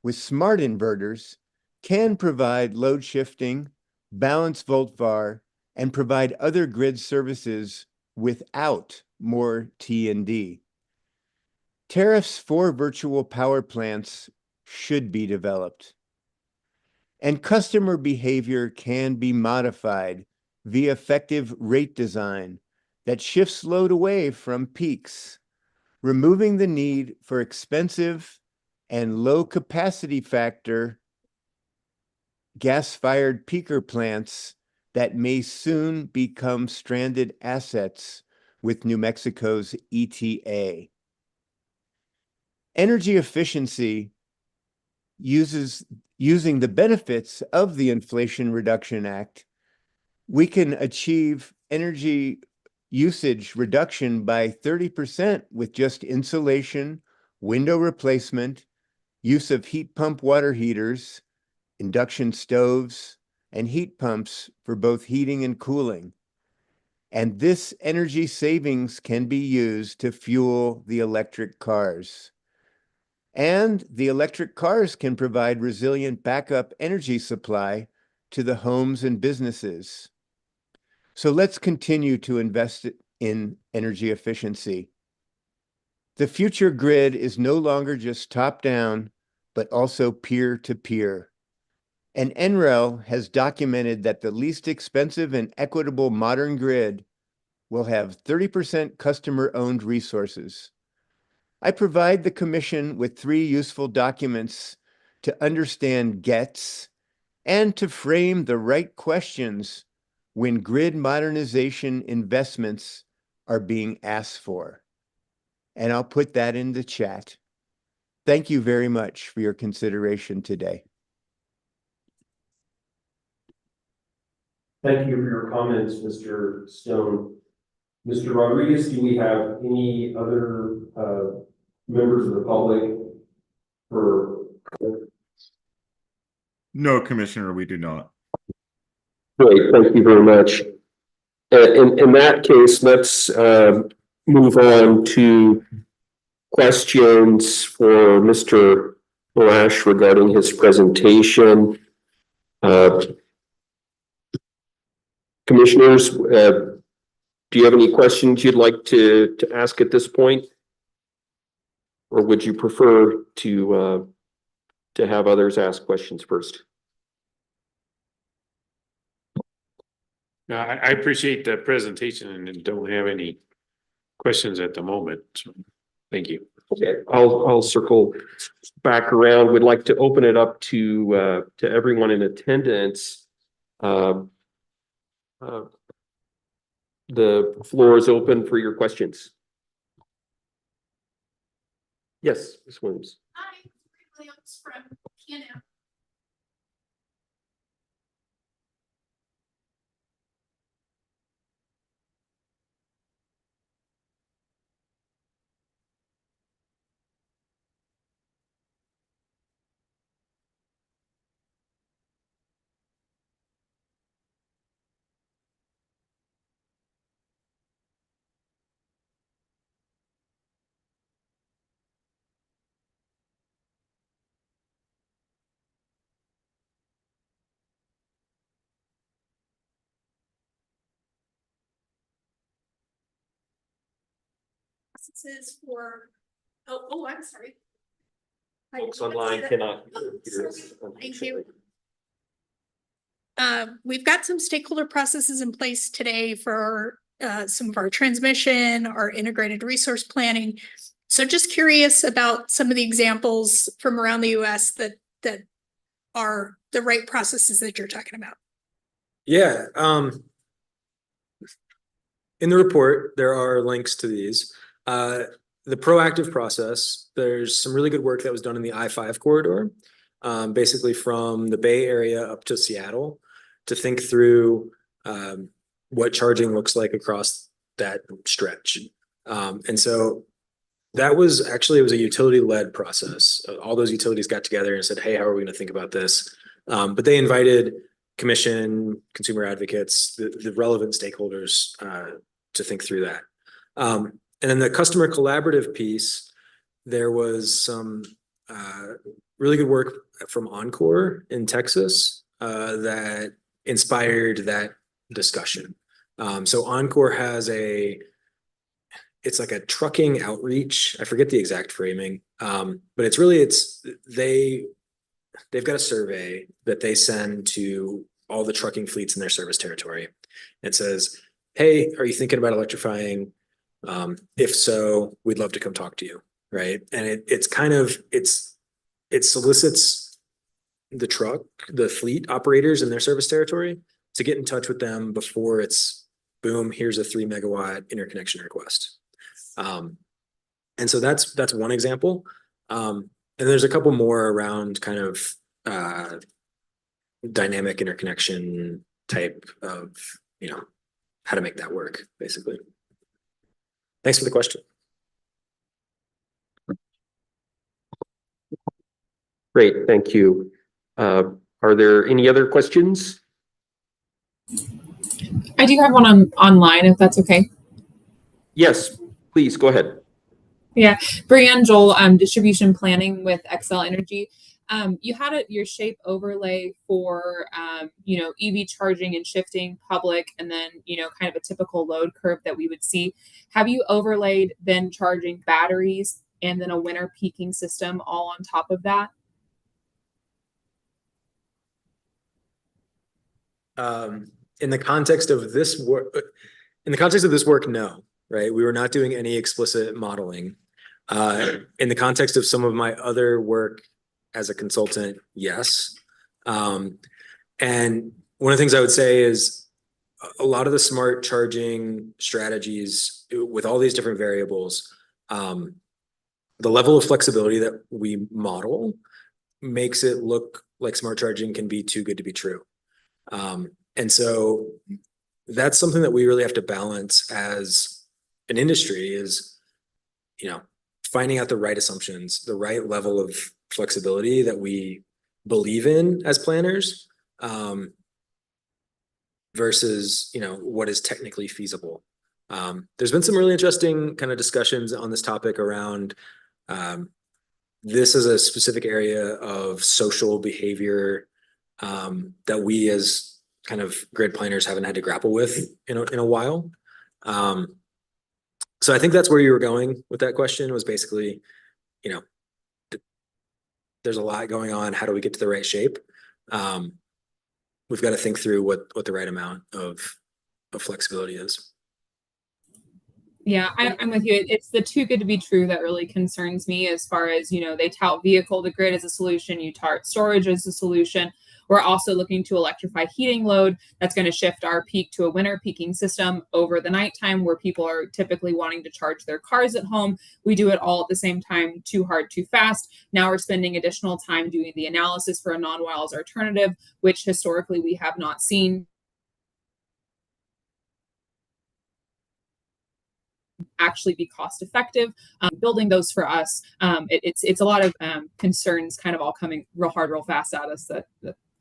with smart inverters, can provide load shifting, balance volt-var, and provide other grid services without more T&D. Tariffs for virtual power plants should be developed. And customer behavior can be modified via effective rate design that shifts load away from peaks, removing the need for expensive and low capacity factor gas-fired peaker plants that may soon become stranded assets with New Mexico's ETA. Energy efficiency using the benefits of the Inflation Reduction Act, we can achieve energy usage reduction by 30% with just insulation, window replacement, use of heat pump water heaters, induction stoves, and heat pumps for both heating and cooling. And this energy savings can be used to fuel the electric cars. And the electric cars can provide resilient backup energy supply to the homes and businesses. So let's continue to invest in energy efficiency. The future grid is no longer just top-down, but also peer-to-peer. And NREL has documented that the least expensive and equitable modern grid will have 30% customer-owned resources. I provide the Commission with 3 useful documents to understand GETS and to frame the right questions when grid modernization investments are being asked for. And I'll put that in the chat. Thank you very much for your consideration today. Thank you for your comments, Mr. Stone. Mr. Rodriguez, do we have any other members of the public for? No, Commissioner, we do not. Great, thank you very much. In that case, let's move on to questions for Mr. Lash regarding his presentation. Commissioners, do you have any questions you'd like to ask at this point? Or would you prefer to have others ask questions first? No, I appreciate the presentation and don't have any questions at the moment. So, thank you. Okay, I'll circle back around. Would like to open it up to everyone in attendance. The floor is open for your questions. Yes, Ms. Williams. Hi, Williams from PNM. Processes for, I'm sorry. Folks online cannot hear us. Thank you. We've got some stakeholder processes in place today for some of our transmission, our integrated resource planning. So just curious about some of the examples from around the US that are the right processes that you're talking about. Yeah, in the report, there are links to these. The proactive process, there's some really good work that was done in the I-5 corridor, basically from the Bay Area up to Seattle, to think through what charging looks like across that stretch. And so that was actually, it was a utility-led process. All those utilities got together and said, hey, how are we going to think about this? But they invited commission, consumer advocates, the relevant stakeholders to think through that. And then the customer collaborative piece, there was some really good work from Encore in Texas that inspired that discussion. So Encore has it's like a trucking outreach. I forget the exact framing, but it's really, they've got a survey that they send to all the trucking fleets in their service territory. It says, hey, are you thinking about electrifying? If so, we'd love to come talk to you, right? And it solicits the fleet operators in their service territory to get in touch with them before it's boom, here's a 3 megawatt interconnection request. And so that's one example. And there's a couple more around kind of dynamic interconnection type of, how to make that work, basically. Thanks for the question. Great, thank you. Are there any other questions? I do have one online, if that's okay. Yes, please go ahead. Yeah, Brianne Joel, distribution planning with Xcel Energy. You had your shape overlay for, EV charging and shifting public, and then, kind of a typical load curve that we would see. Have you overlaid then charging batteries and then a winter peaking system all on top of that? In the context of this work, in the context of this work, no, right? We were not doing any explicit modeling. In the context of some of my other work as a consultant, yes. And one of the things I would say is a lot of the smart charging strategies with all these different variables, the level of flexibility that we model makes it look like smart charging can be too good to be true. And so that's something that we really have to balance as an industry is, finding out the right assumptions, the right level of flexibility that we believe in as planners, versus, what is technically feasible. There's been some really interesting kind of discussions on this topic around, this is a specific area of social behavior, that we as kind of grid planners haven't had to grapple with in a while. So I think that's where you were going with that question, was basically, there's a lot going on. How do we get to the right shape? We've got to think through what the right amount of flexibility is. Yeah, I'm with you. It's the too good to be true that really concerns me, as far as, they tout vehicle to grid as a solution, you tout storage as a solution. We're also looking to electrify heating load. That's going to shift our peak to a winter peaking system over the nighttime, where people are typically wanting to charge their cars at home. We do it all at the same time, too hard, too fast. Now we're spending additional time doing the analysis for a non-Wiles alternative, which historically we have not seen actually be cost effective. Building those for us, it's a lot of concerns kind of all coming real hard, real fast at us that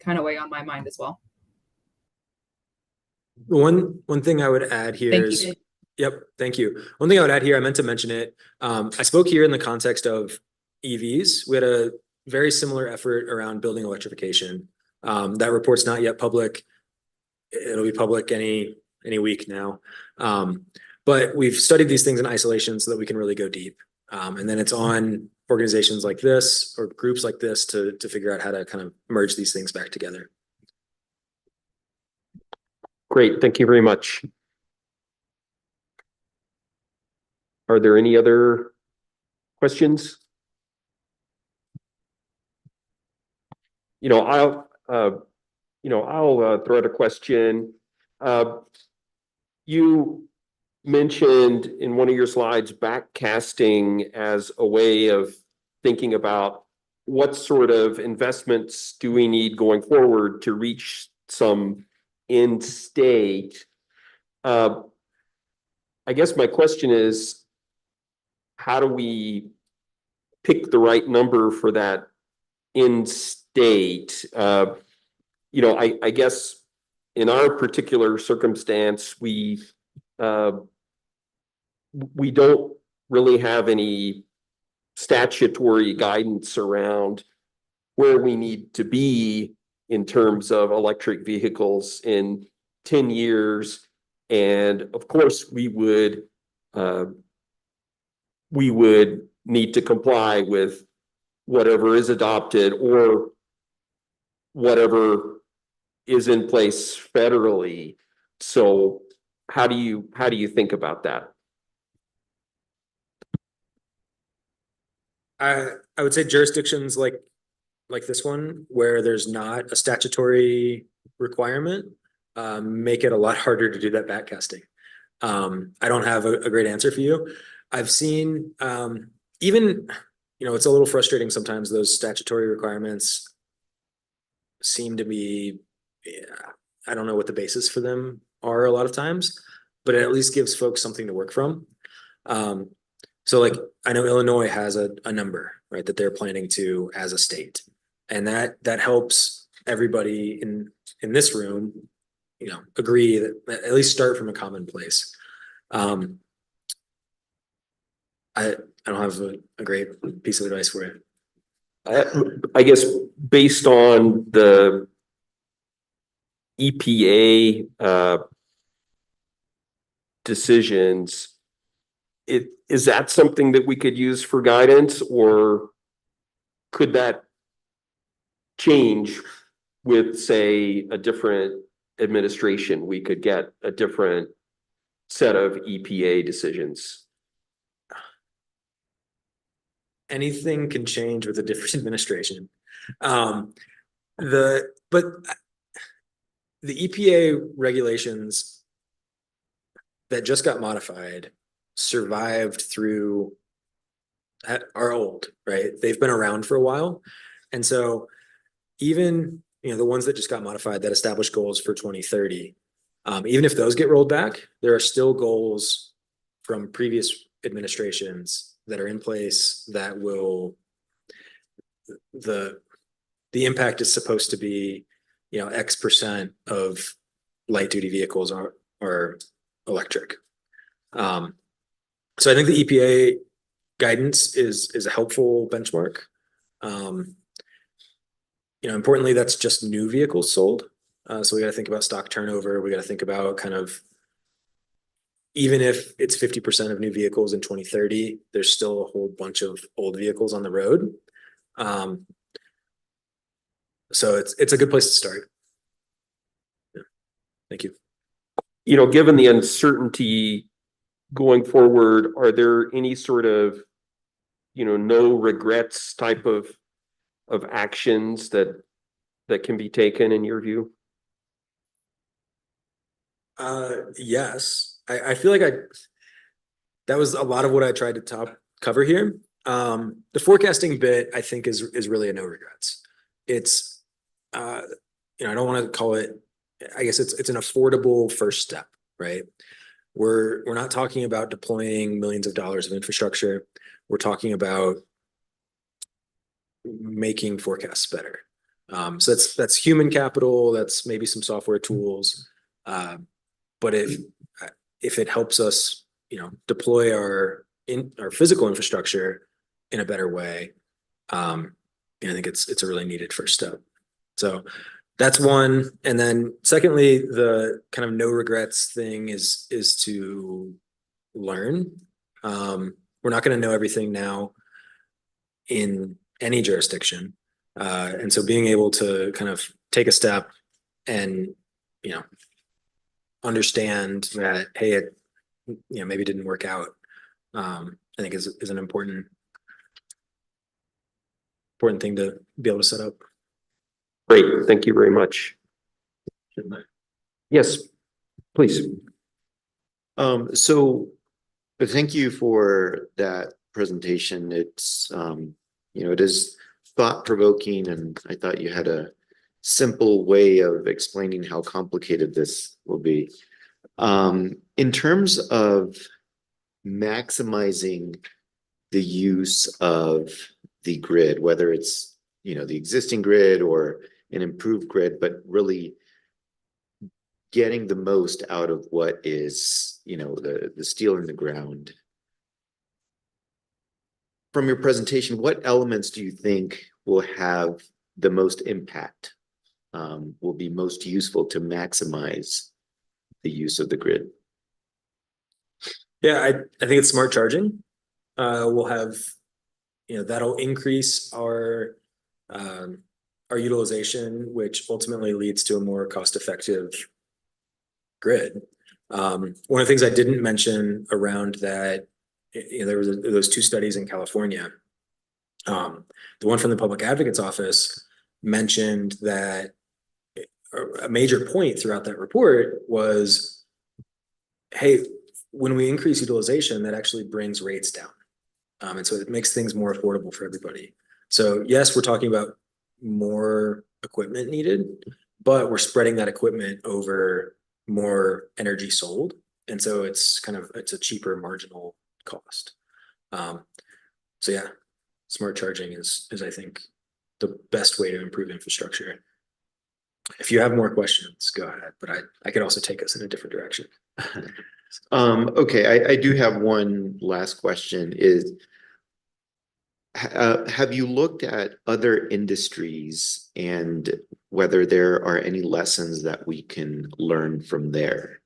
kind of weigh on my mind as well. One thing I would add here Thank is, you. yep, thank you. One thing I would add here, I meant to mention it. I spoke here in the context of EVs. We had a very similar effort around building electrification. That report's not yet public. It'll be public any week now. But we've studied these things in isolation so that we can really go deep. And then it's on organizations like this or groups like this to figure out how to kind of merge these things back together. Great, thank you very much. Are there any other questions? I'll throw out a question. You mentioned in one of your slides backcasting as a way of thinking about what sort of investments do we need going forward to reach some end state. I guess my question is, how do we pick the right number for that end state? I guess in our particular circumstance, we don't really have any statutory guidance around where we need to be in terms of electric vehicles in 10 years. And of course, we would need to comply with whatever is adopted or whatever is in place federally. So how do you think about that? I would say jurisdictions like this one, where there's not a statutory requirement, make it a lot harder to do that backcasting. I don't have a great answer for you. I've seen even, it's a little frustrating sometimes. Those statutory requirements seem to be, I don't know what the basis for them are a lot of times, but it at least gives folks something to work from. So like, I know Illinois has a number, right, that they're planning to as a state, and that helps everybody in this room, agree that at least start from a common place. I don't have a great piece of advice for you. I guess based on the EPA decisions, is that something that we could use for guidance, or could that change with, say, a different administration? We could get a different set of EPA decisions? Anything can change with a different administration. But the EPA regulations that just got modified survived through are old, right? They've been around for a while. And so even, the ones that just got modified that establish goals for 2030, even if those get rolled back, there are still goals from previous administrations that are in place that will, the impact is supposed to be, X% of light duty vehicles are electric. So I think the EPA guidance is a helpful benchmark. Importantly, that's just new vehicles sold. So we got to think about stock turnover. We got to think about kind of, even if it's 50% of new vehicles in 2030, there's still a whole bunch of old vehicles on the road. So it's a good place to start. Yeah. Thank you. Given the uncertainty going forward, are there any sort of, no regrets type of actions that can be taken in your view? Yes, I feel like that was a lot of what I tried to cover here. The forecasting bit, I think, is really a no regrets. It's, I don't want to call it, I guess it's an affordable first step, right? We're not talking about deploying millions of dollars of infrastructure. We're talking about making forecasts better. So that's human capital, that's maybe some software tools. But if it helps us, deploy our physical infrastructure in a better way, I think it's a really needed first step. So that's one. And then secondly, the kind of no regrets thing is to learn. We're not going to know everything now in any jurisdiction. And so being able to kind of take a step and, understand that, hey, it, maybe didn't work out, I think is an important thing to be able to set up. Great, thank you very much. Yes, please. So thank you for that presentation. It's, it is thought-provoking, and I thought you had a simple way of explaining how complicated this will be. In terms of maximizing the use of the grid, whether it's, the existing grid or an improved grid, but really getting the most out of what is, the steel in the ground. From your presentation, what elements do you think will have the most impact, will be most useful to maximize the use of the grid? Yeah, I think it's smart charging. We'll have, that'll increase our utilization, which ultimately leads to a more cost-effective grid. One of the things I didn't mention around that, there was those two studies in California. The one from the Public Advocate's Office mentioned that a major point throughout that report was, hey, when we increase utilization, that actually brings rates down. And so it makes things more affordable for everybody. So yes, we're talking about more equipment needed, but we're spreading that equipment over more energy sold. And so it's a cheaper marginal cost. So yeah, smart charging is I think the best way to improve infrastructure. If you have more questions, go ahead, but I could also take us in a different direction. Okay, I do have one last question is, have you looked at other industries and whether there are any lessons that we can learn from there?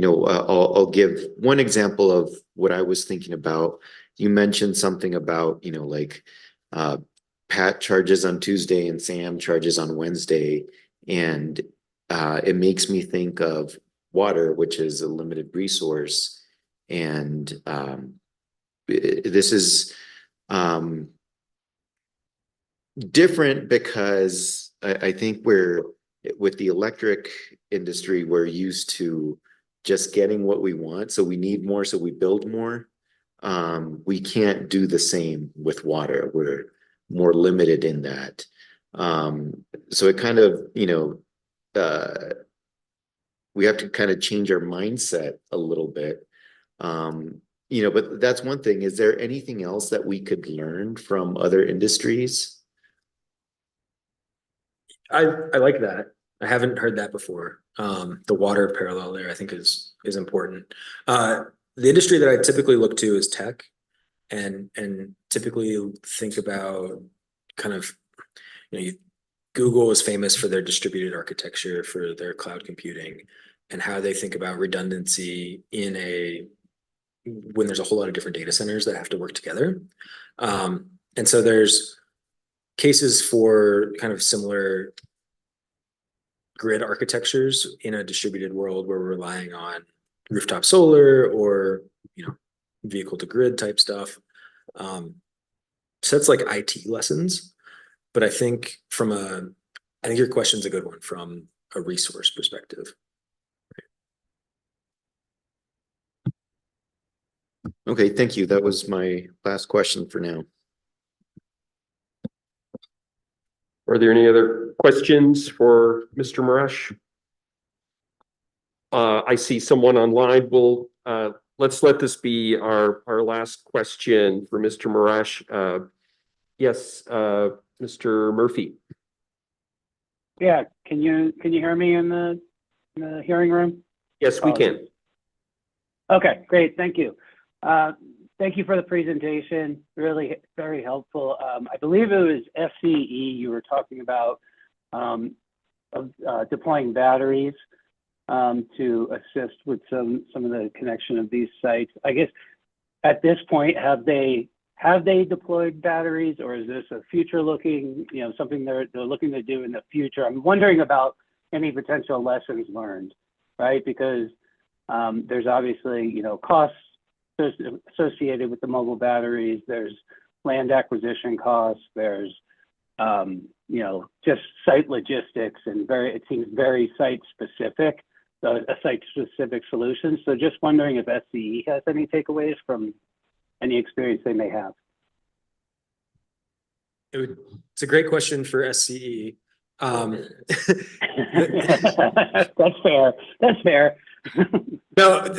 I'll give one example of what I was thinking about. You mentioned something about, like Pat charges on Tuesday and Sam charges on Wednesday. And it makes me think of water, which is a limited resource. And this is different because I think with the electric industry, we're used to just getting what we want. So we need more, so we build more. We can't do the same with water. We're more limited in that. So it kind of, we have to kind of change our mindset a little bit. But that's one thing. Is there anything else that we could learn from other industries? I like that. I haven't heard that before. The water parallel there, I think is important. The industry that I typically look to is tech, and typically think about kind of, Google is famous for their distributed architecture, for their cloud computing, and how they think about redundancy when there's a whole lot of different data centers that have to work together. And so there's cases for kind of similar grid architectures in a distributed world where we're relying on rooftop solar or, vehicle to grid type stuff. So that's like IT lessons. But I think I think your question's a good one from a resource perspective. Okay, thank you. That was my last question for now. Are there any other questions for Mr. Marash? I see someone online. Let's let this be our last question for Mr. Marash. Yes, Mr. Murphy. Yeah, can you hear me in the hearing room? Yes, we can. Okay, great. Thank you. Thank you for the presentation. Really very helpful. I believe it was SCE you were talking about deploying batteries to assist with some of the connection of these sites. I guess at this point, have they deployed batteries, or is this a future looking, something they're looking to do in the future? I'm wondering about any potential lessons learned, right? Because there's obviously, costs associated with the mobile batteries. There's land acquisition costs. There's, just site logistics, and it seems very site specific, a site specific solution. So just wondering if SCE has any takeaways from any experience they may have. It's a great question for SCE. That's fair. That's fair. No,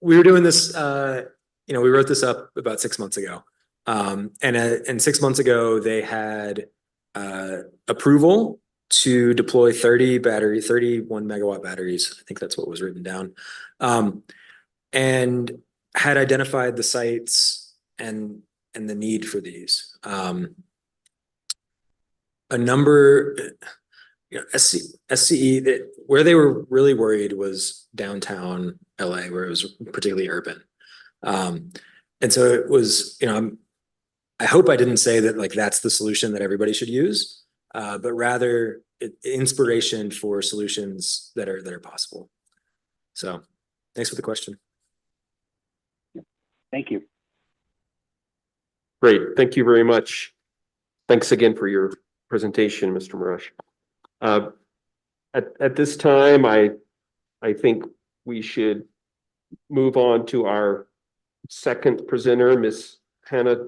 we were doing this, we wrote this up about 6 months ago. And 6 months ago, they had approval to deploy 31 megawatt batteries. I think that's what was written down. And had identified the sites and the need for these. A number, SCE, where they were really worried was downtown LA, where it was particularly urban. And so it was, I hope I didn't say that that's the solution that everybody should use, but rather inspiration for solutions that are possible. So thanks for the question. Thank you. Great. Thank you very much. Thanks again for your presentation, Mr. Marash. At this time, I think we should move on to our second presenter, Ms. Hannah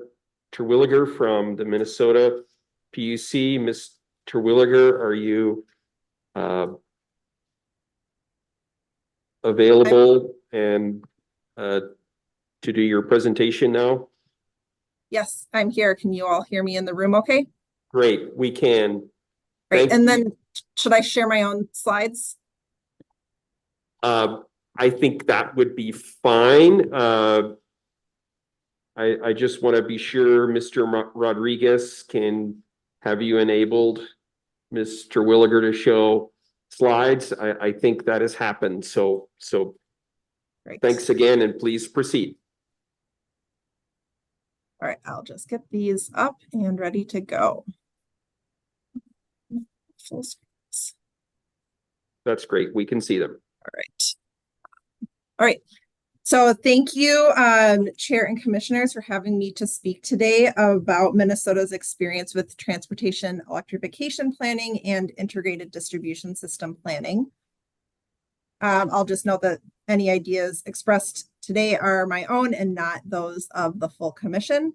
Terwilliger from the Minnesota PUC. Ms. Terwilliger, are you available and to do your presentation now? Yes, I'm here. Can you all hear me in the room okay? Great, we can. Great, and then should I share my own slides? I think that would be fine. I just want to be sure Mr. Rodriguez can have you enabled, Ms. Terwilliger, to show slides. I think that has happened. So Great. Thanks again, and please proceed. All right, I'll just get these up and ready to go. Full screen. That's great. We can see them. All right. All right. So thank you, Chair and Commissioners, for having me to speak today about Minnesota's experience with transportation electrification planning and integrated distribution system planning. I'll just note that any ideas expressed today are my own and not those of the full commission.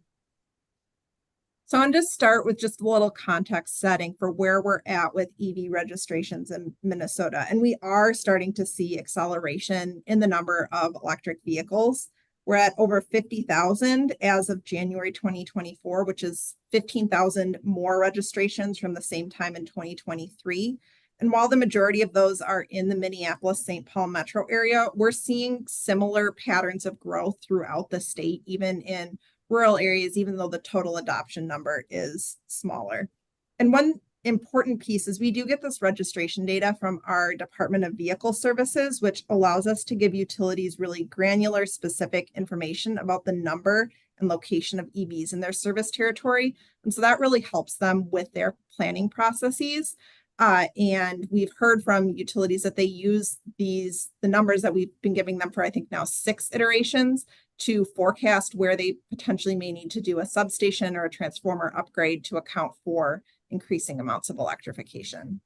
So I'm going to start with just a little context setting for where we're at with EV registrations in Minnesota. And we are starting to see acceleration in the number of electric vehicles. We're at over 50,000 as of January 2024, which is 15,000 more registrations from the same time in 2023. And while the majority of those are in the Minneapolis-St. Paul metro area, we're seeing similar patterns of growth throughout the state, even in rural areas, even though the total adoption number is smaller. And one important piece is we do get this registration data from our Department of Vehicle Services, which allows us to give utilities really granular, specific information about the number and location of EVs in their service territory. And so that really helps them with their planning processes. And we've heard from utilities that they use the numbers that we've been giving them for, I think now 6 iterations to forecast where they potentially may need to do a substation or a transformer upgrade to account for increasing amounts of electrification.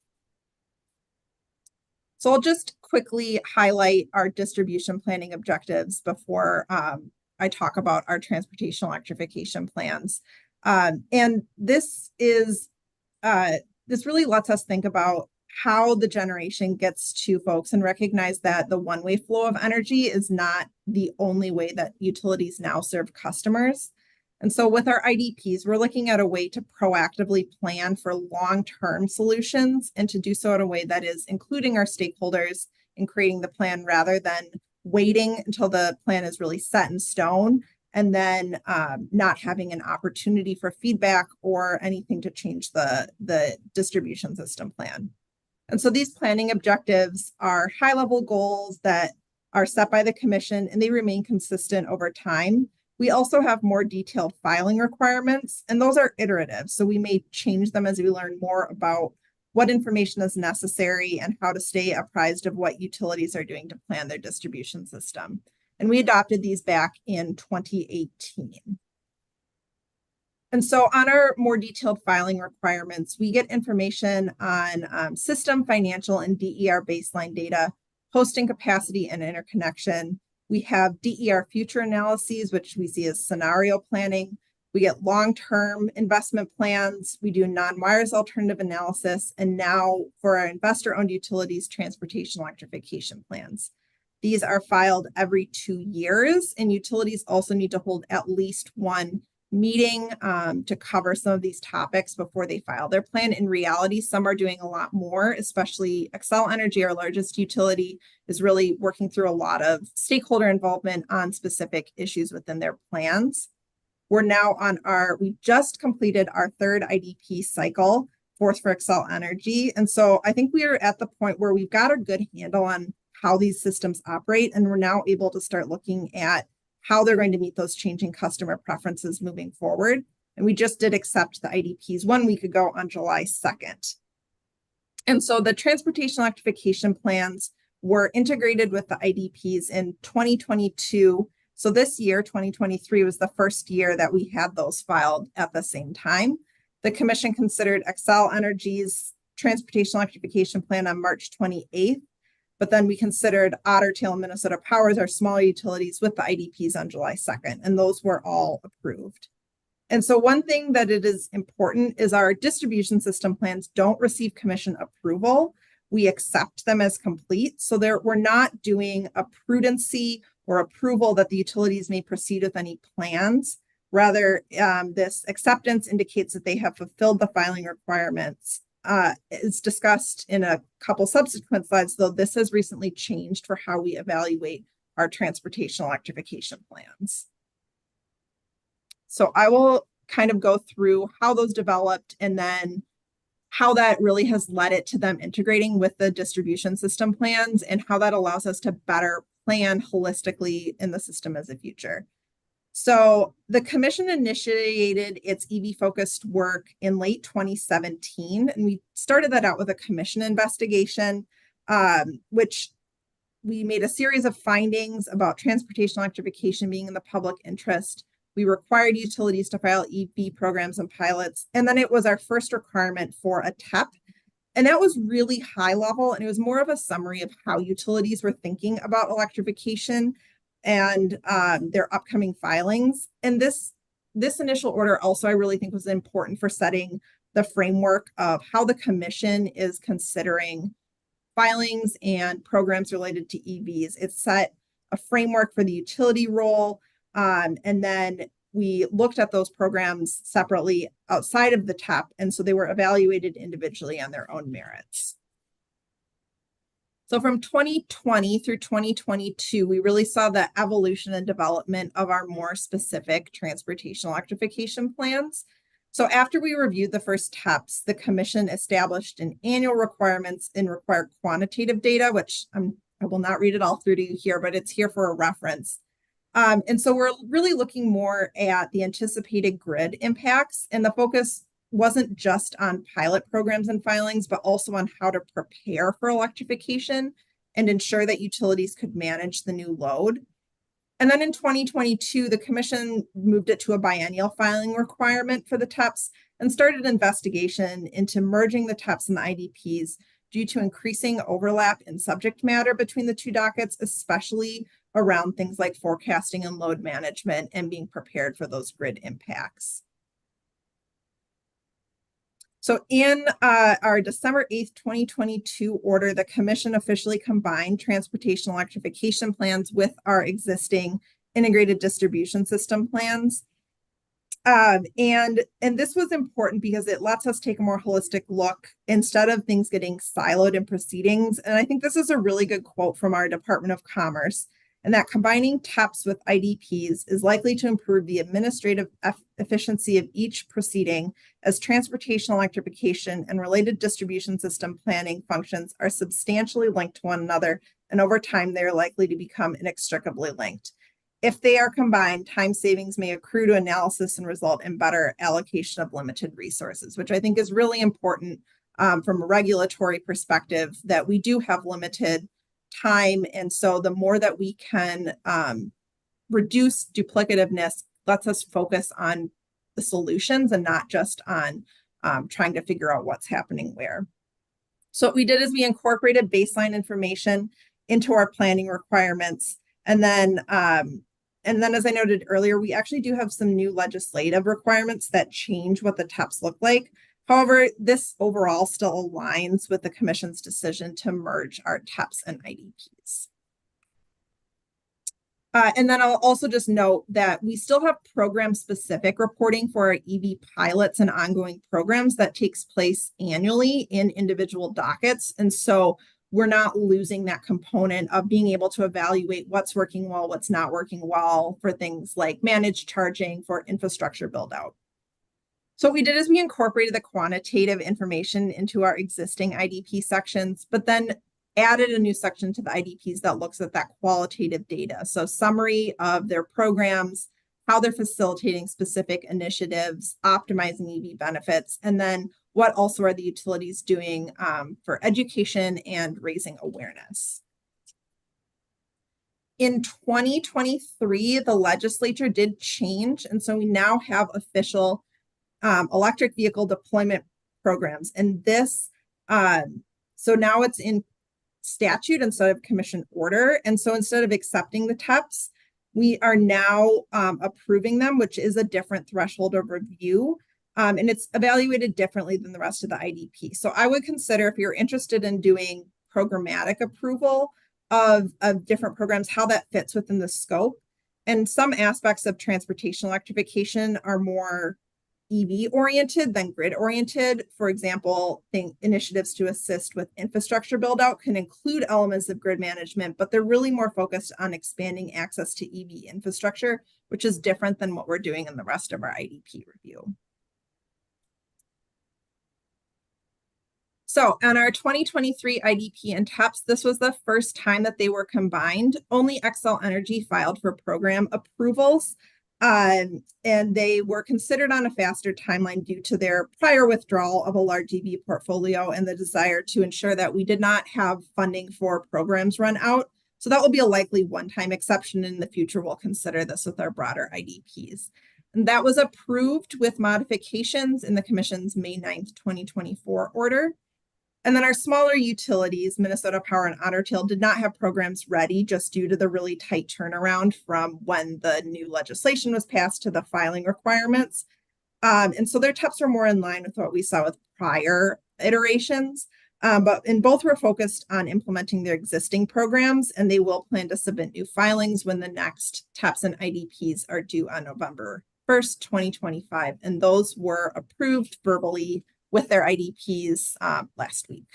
So I'll just quickly highlight our distribution planning objectives before I talk about our transportation electrification plans. And this really lets us think about how the generation gets to folks and recognize that the one-way flow of energy is not the only way that utilities now serve customers. And so with our IDPs, we're looking at a way to proactively plan for long-term solutions and to do so in a way that is including our stakeholders in creating the plan rather than waiting until the plan is really set in stone and then not having an opportunity for feedback or anything to change the distribution system plan. And so these planning objectives are high-level goals that are set by the commission and they remain consistent over time. We also have more detailed filing requirements, and those are iterative. So we may change them as we learn more about what information is necessary and how to stay apprised of what utilities are doing to plan their distribution system. And we adopted these back in 2018. And so on our more detailed filing requirements, we get information on system, financial, and DER baseline data, hosting capacity and interconnection. We have DER future analyses, which we see as scenario planning. We get long-term investment plans. We do non-wires alternative analysis. And now for our investor-owned utilities, transportation electrification plans. These are filed every 2 years, and utilities also need to hold at least one meeting to cover some of these topics before they file their plan. In reality, some are doing a lot more, especially Xcel Energy, our largest utility, is really working through a lot of stakeholder involvement on specific issues within their plans. We're now we just completed our 3rd IDP cycle, 4th for Xcel Energy. And so I think we are at the point where we've got a good handle on how these systems operate, and we're now able to start looking at how they're going to meet those changing customer preferences moving forward. And we just did accept the IDPs 1 week ago on July 2nd. And so the transportation electrification plans were integrated with the IDPs in 2022. So this year, 2023, was the first year that we had those filed at the same time. The commission considered Xcel Energy's transportation electrification plan on March 28th. But then we considered Otter Tail and Minnesota Power as our smaller utilities with the IDPs on July 2nd, and those were all approved. And so one thing that it is important is our distribution system plans don't receive commission approval. We accept them as complete. So we're not doing a prudency or approval that the utilities may proceed with any plans. Rather, this acceptance indicates that they have fulfilled the filing requirements. Is discussed in a couple subsequent slides, though this has recently changed for how we evaluate our transportation electrification plans. So I will kind of go through how those developed and then how that really has led it to them integrating with the distribution system plans and how that allows us to better plan holistically in the system as a future. So the commission initiated its EV-focused work in late 2017, and we started that out with a commission investigation, which we made a series of findings about transportation electrification being in the public interest. We required utilities to file EV programs and pilots. And then it was our first requirement for a TEP. And that was really high level. And it was more of a summary of how utilities were thinking about electrification and their upcoming filings. And this initial order also, I really think, was important for setting the framework of how the commission is considering filings and programs related to EVs. It set a framework for the utility role. And then we looked at those programs separately outside of the TEP. And so they were evaluated individually on their own merits. So from 2020 through 2022, we really saw the evolution and development of our more specific transportation electrification plans. So after we reviewed the first TEPs, the commission established an annual requirements and required quantitative data, which I will not read it all through to you here, but it's here for a reference. And so we're really looking more at the anticipated grid impacts, and the focus wasn't just on pilot programs and filings, but also on how to prepare for electrification and ensure that utilities could manage the new load. And then in 2022, the commission moved it to a biennial filing requirement for the TEPs and started investigation into merging the TEPs and the IDPs due to increasing overlap in subject matter between the two dockets, especially around things like forecasting and load management and being prepared for those grid impacts. So in our December 8th, 2022 order, the commission officially combined transportation electrification plans with our existing integrated distribution system plans. And this was important because it lets us take a more holistic look instead of things getting siloed in proceedings. And I think this is a really good quote from our Department of Commerce, and that combining TEPs with IDPs is likely to improve the administrative efficiency of each proceeding, as transportation electrification and related distribution system planning functions are substantially linked to one another, and over time they are likely to become inextricably linked. If they are combined, time savings may accrue to analysis and result in better allocation of limited resources, which I think is really important from a regulatory perspective, that we do have limited time. And so the more that we can reduce duplicativeness lets us focus on the solutions and not just on trying to figure out what's happening where. So what we did is we incorporated baseline information into our planning requirements. And then as I noted earlier, we actually do have some new legislative requirements that change what the TEPs look like. However, this overall still aligns with the commission's decision to merge our TEPs and IDPs. And then I'll also just note that we still have program-specific reporting for our EV pilots and ongoing programs that takes place annually in individual dockets. And so we're not losing that component of being able to evaluate what's working well, what's not working well for things like managed charging for infrastructure build out. So what we did is we incorporated the quantitative information into our existing IDP sections, but then added a new section to the IDPs that looks at that qualitative data. So summary of their programs, how they're facilitating specific initiatives, optimizing EV benefits, and then what also are the utilities doing for education and raising awareness. In 2023, the legislature did change, and so we now have official electric vehicle deployment programs. And this, so now it's in statute instead of commission order. And so instead of accepting the TEPs, we are now approving them, which is a different threshold of review. And it's evaluated differently than the rest of the IDP. So I would consider, if you're interested in doing programmatic approval of different programs, how that fits within the scope. And some aspects of transportation electrification are more EV oriented than grid oriented. For example, initiatives to assist with infrastructure build out can include elements of grid management, but they're really more focused on expanding access to EV infrastructure, which is different than what we're doing in the rest of our IDP review. So on our 2023 IDP and TEPs, this was the first time that they were combined. Only Xcel Energy filed for program approvals. And they were considered on a faster timeline due to their prior withdrawal of a large EV portfolio and the desire to ensure that we did not have funding for programs run out So that will be a likely one-time exception. In the future, we'll consider this with our broader IDPs. And that was approved with modifications in the Commission's May 9th, 2024 order. And then our smaller utilities, Minnesota Power and Otter Tail, did not have programs ready just due to the really tight turnaround from when the new legislation was passed to the filing requirements. And so their TEPs are more in line with what we saw with prior iterations. But in both were focused on implementing their existing programs, and they will plan to submit new filings when the next TEPs and IDPs are due on November 1st, 2025. And those were approved verbally with their IDPs last week.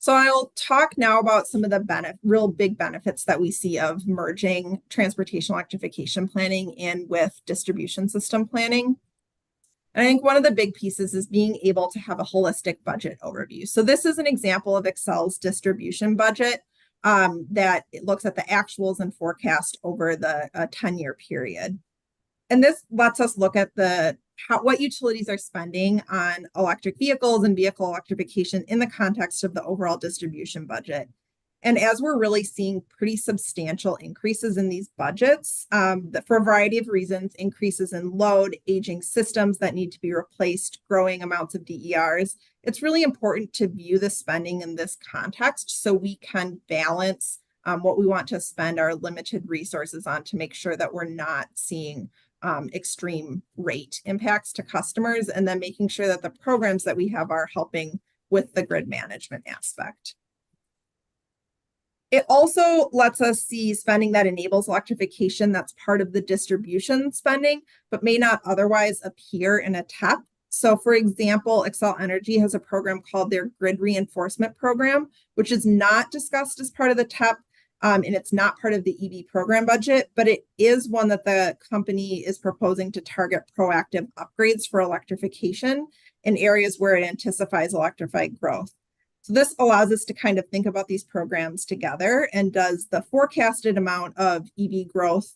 So I'll talk now about some of the real big benefits that we see of merging transportation electrification planning in with distribution system planning. And I think one of the big pieces is being able to have a holistic budget overview. So this is an example of Xcel's distribution budget that it looks at the actuals and forecast over the 10-year period. And this lets us look at what utilities are spending on electric vehicles and vehicle electrification in the context of the overall distribution budget. And as we're really seeing pretty substantial increases in these budgets, for a variety of reasons, increases in load, aging systems that need to be replaced, growing amounts of DERs, it's really important to view the spending in this context so we can balance what we want to spend our limited resources on to make sure that we're not seeing extreme rate impacts to customers, and then making sure that the programs that we have are helping with the grid management aspect. It also lets us see spending that enables electrification that's part of the distribution spending, but may not otherwise appear in a TEP. So for example, Xcel Energy has a program called their Grid Reinforcement Program, which is not discussed as part of the TEP, and it's not part of the EV program budget, but it is one that the company is proposing to target proactive upgrades for electrification in areas where it anticipates electrified growth. So this allows us to kind of think about these programs together, and does the forecasted amount of EV growth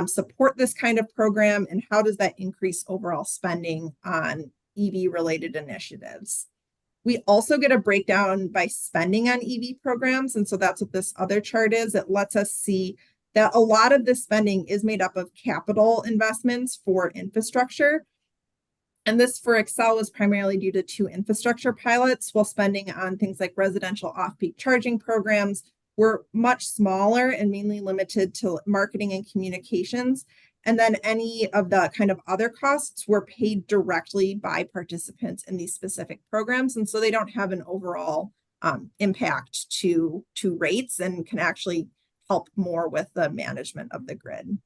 support this kind of program, and how does that increase overall spending on EV related initiatives? We also get a breakdown by spending on EV programs, and so that's what this other chart is. It lets us see that a lot of this spending is made up of capital investments for infrastructure. And this for Xcel was primarily due to 2 infrastructure pilots, while spending on things like residential off-peak charging programs were much smaller and mainly limited to marketing and communications. And then any of the kind of other costs were paid directly by participants in these specific programs. And so they don't have an overall impact to rates, and can actually help more with the management of the grid.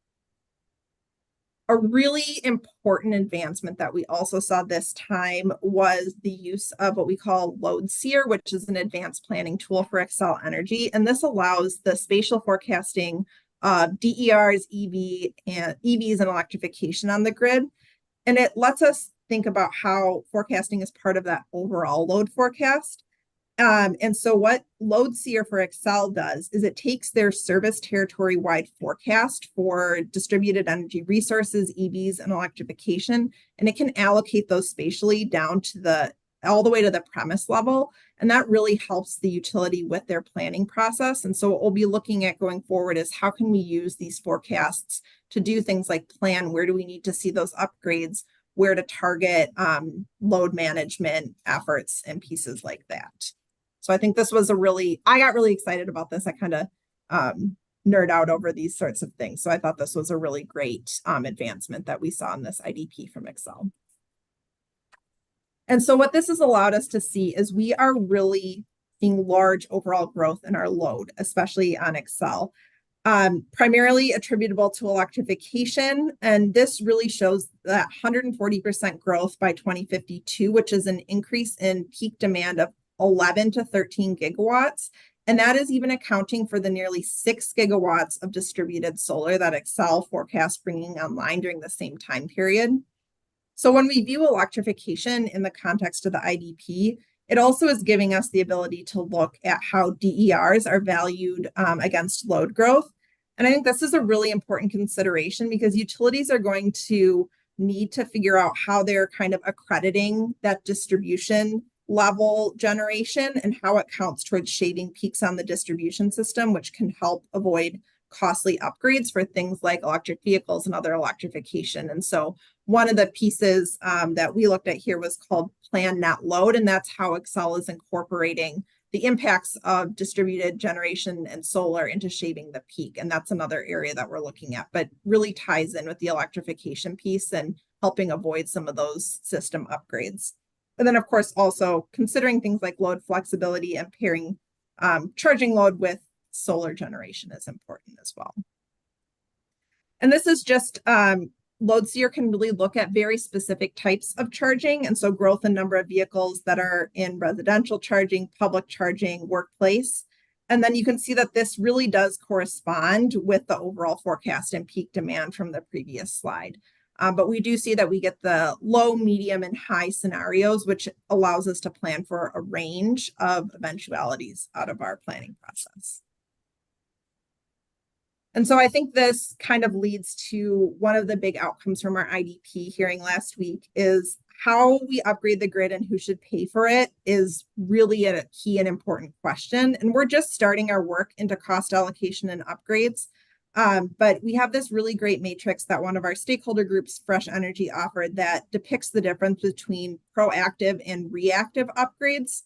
A really important advancement that we also saw this time was the use of what we call LoadSeer, which is an advanced planning tool for Xcel Energy. And this allows the spatial forecasting of DERs, EVs, and electrification on the grid. And it lets us think about how forecasting is part of that overall load forecast. And so what LoadSeer for Xcel does is it takes their service territory wide forecast for distributed energy resources, EVs, and electrification, and it can allocate those spatially down to all the way to the premise level. And that really helps the utility with their planning process. And so what we'll be looking at going forward is how can we use these forecasts to do things like plan, where do we need to see those upgrades, where to target load management efforts and pieces like that. So I think this was I got really excited about this. I kind of nerd out over these sorts of things. So I thought this was a really great advancement that we saw in this IDP from Xcel. And so what this has allowed us to see is we are really seeing large overall growth in our load, especially on Xcel, primarily attributable to electrification. And this really shows that 140% growth by 2052, which is an increase in peak demand of 11 to 13 gigawatts. And that is even accounting for the nearly 6 gigawatts of distributed solar that Xcel forecast bringing online during the same time period. So when we view electrification in the context of the IDP, it also is giving us the ability to look at how DERs are valued against load growth. And I think this is a really important consideration, because utilities are going to need to figure out how they're kind of accrediting that distribution level generation and how it counts towards shading peaks on the distribution system, which can help avoid costly upgrades for things like electric vehicles and other electrification. And so one of the pieces that we looked at here was called plan net load, and that's how Xcel is incorporating the impacts of distributed generation and solar into shading the peak. And that's another area that we're looking at, but really ties in with the electrification piece and helping avoid some of those system upgrades. And then, of course, also considering things like load flexibility and pairing charging load with solar generation is important as well. And this is just LoadSeer can really look at very specific types of charging. And so growth in number of vehicles that are in residential charging, public charging, workplace. And then you can see that this really does correspond with the overall forecast and peak demand from the previous slide. But we do see that we get the low, medium, and high scenarios, which allows us to plan for a range of eventualities out of our planning process. And so I think this kind of leads to one of the big outcomes from our IDP hearing last week is how we upgrade the grid and who should pay for it is really a key and important question. And we're just starting our work into cost allocation and upgrades. But we have this really great matrix that one of our stakeholder groups, Fresh Energy, offered that depicts the difference between proactive and reactive upgrades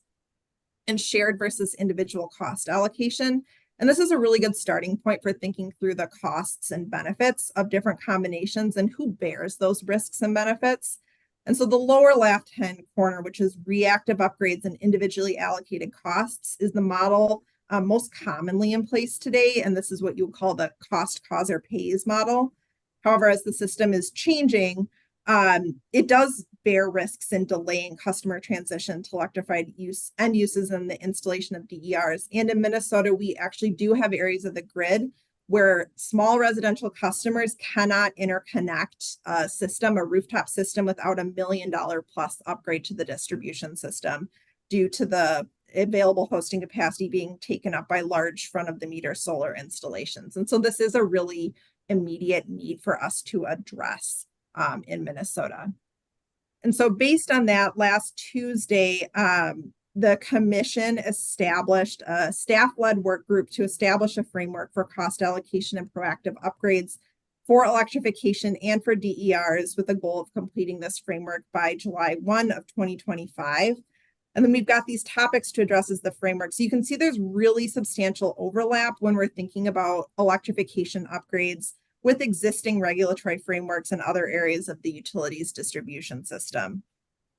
and shared versus individual cost allocation. And this is a really good starting point for thinking through the costs and benefits of different combinations and who bears those risks and benefits. And so the lower left-hand corner, which is reactive upgrades and individually allocated costs, is the model most commonly in place today. And this is what you would call the cost, cause, or pays model. However, as the system is changing, it does bear risks in delaying customer transition to electrified end uses and the installation of DERs. And in Minnesota, we actually do have areas of the grid where small residential customers cannot interconnect a system, a rooftop system, without $1 million plus upgrade to the distribution system due to the available hosting capacity being taken up by large front of the meter solar installations. And so this is a really immediate need for us to address in Minnesota. And so based on that, last Tuesday, the commission established a staff-led work group to establish a framework for cost allocation and proactive upgrades for electrification and for DERs, with the goal of completing this framework by July 1 of 2025. And then we've got these topics to address as the framework. So you can see there's really substantial overlap when we're thinking about electrification upgrades with existing regulatory frameworks and other areas of the utilities distribution system.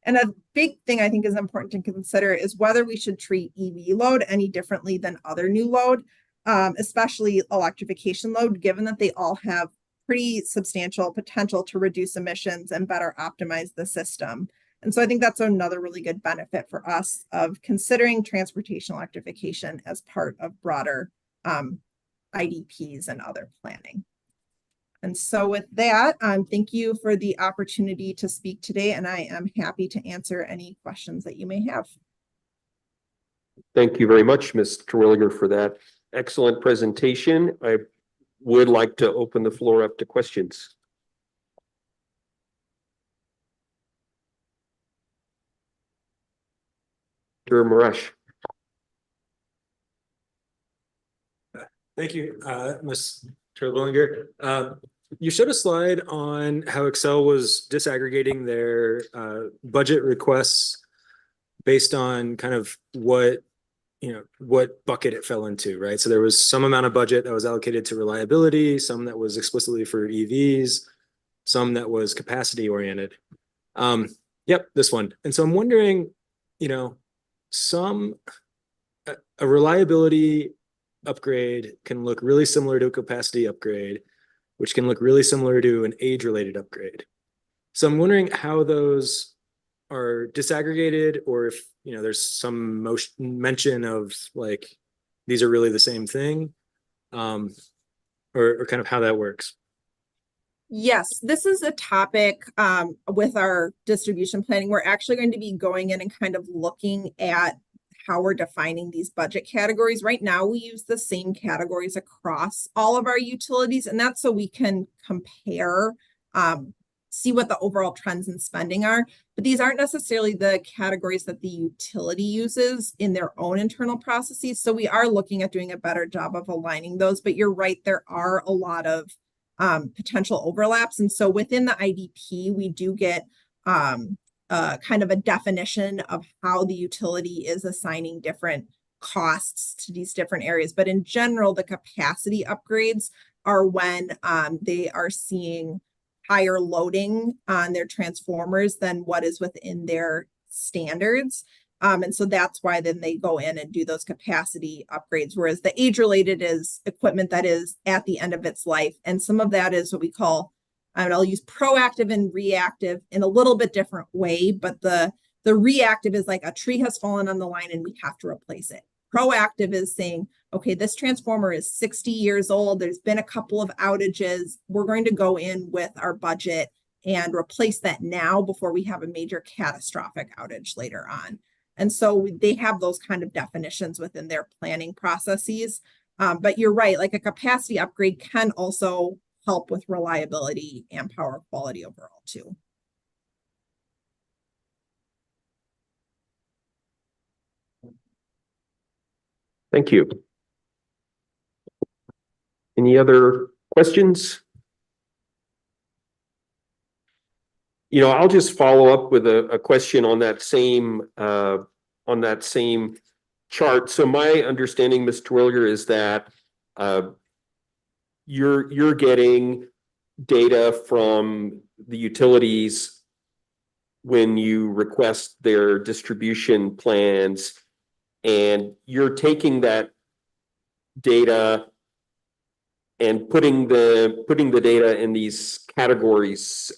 And a big thing I think is important to consider is whether we should treat EV load any differently than other new load, especially electrification load, given that they all have pretty substantial potential to reduce emissions and better optimize the system. And so I think that's another really good benefit for us of considering transportation electrification as part of broader IDPs and other planning. And so with that, thank you for the opportunity to speak today, and I am happy to answer any questions that you may have. Thank you very much, Ms. Terwilliger, for that excellent presentation. I would like to open the floor up to questions. Mr. Marash. Thank you, Ms. Terwilliger. You showed a slide on how Xcel was disaggregating their budget requests based on kind of what bucket it fell into, right? So there was some amount of budget that was allocated to reliability, some that was explicitly for EVs, some that was capacity oriented. Yep, this one. And so I'm wondering, a reliability upgrade can look really similar to a capacity upgrade, which can look really similar to an age-related upgrade. So I'm wondering how those are disaggregated, or if there's some mention of like these are really the same thing, or kind of how that works. Yes, this is a topic with our distribution planning. We're actually going to be going in and kind of looking at how we're defining these budget categories. Right now, we use the same categories across all of our utilities, and that's so we can compare see what the overall trends in spending are. But these aren't necessarily the categories that the utility uses in their own internal processes. So we are looking at doing a better job of aligning those. But you're right, there are a lot of potential overlaps. And so within the IDP, we do get kind of a definition of how the utility is assigning different costs to these different areas. But in general, the capacity upgrades are when they are seeing higher loading on their transformers than what is within their standards. And so that's why then they go in and do those capacity upgrades, whereas the age-related is equipment that is at the end of its life. And some of that is what we call, and I'll use proactive and reactive in a little bit different way, but the reactive is like a tree has fallen on the line and we have to replace it. Proactive is saying, okay, this transformer is 60 years old. There's been a couple of outages. We're going to go in with our budget and replace that now before we have a major catastrophic outage later on. And so they have those kind of definitions within their planning processes. But you're right, like a capacity upgrade can also help with reliability and power quality overall too. Thank you. Any other questions? You know, I'll just follow up with a question on that same chart. So my understanding, Ms. Twilliger, is that you're getting data from the utilities when you request their distribution plans, and you're taking that data and putting the data in these categories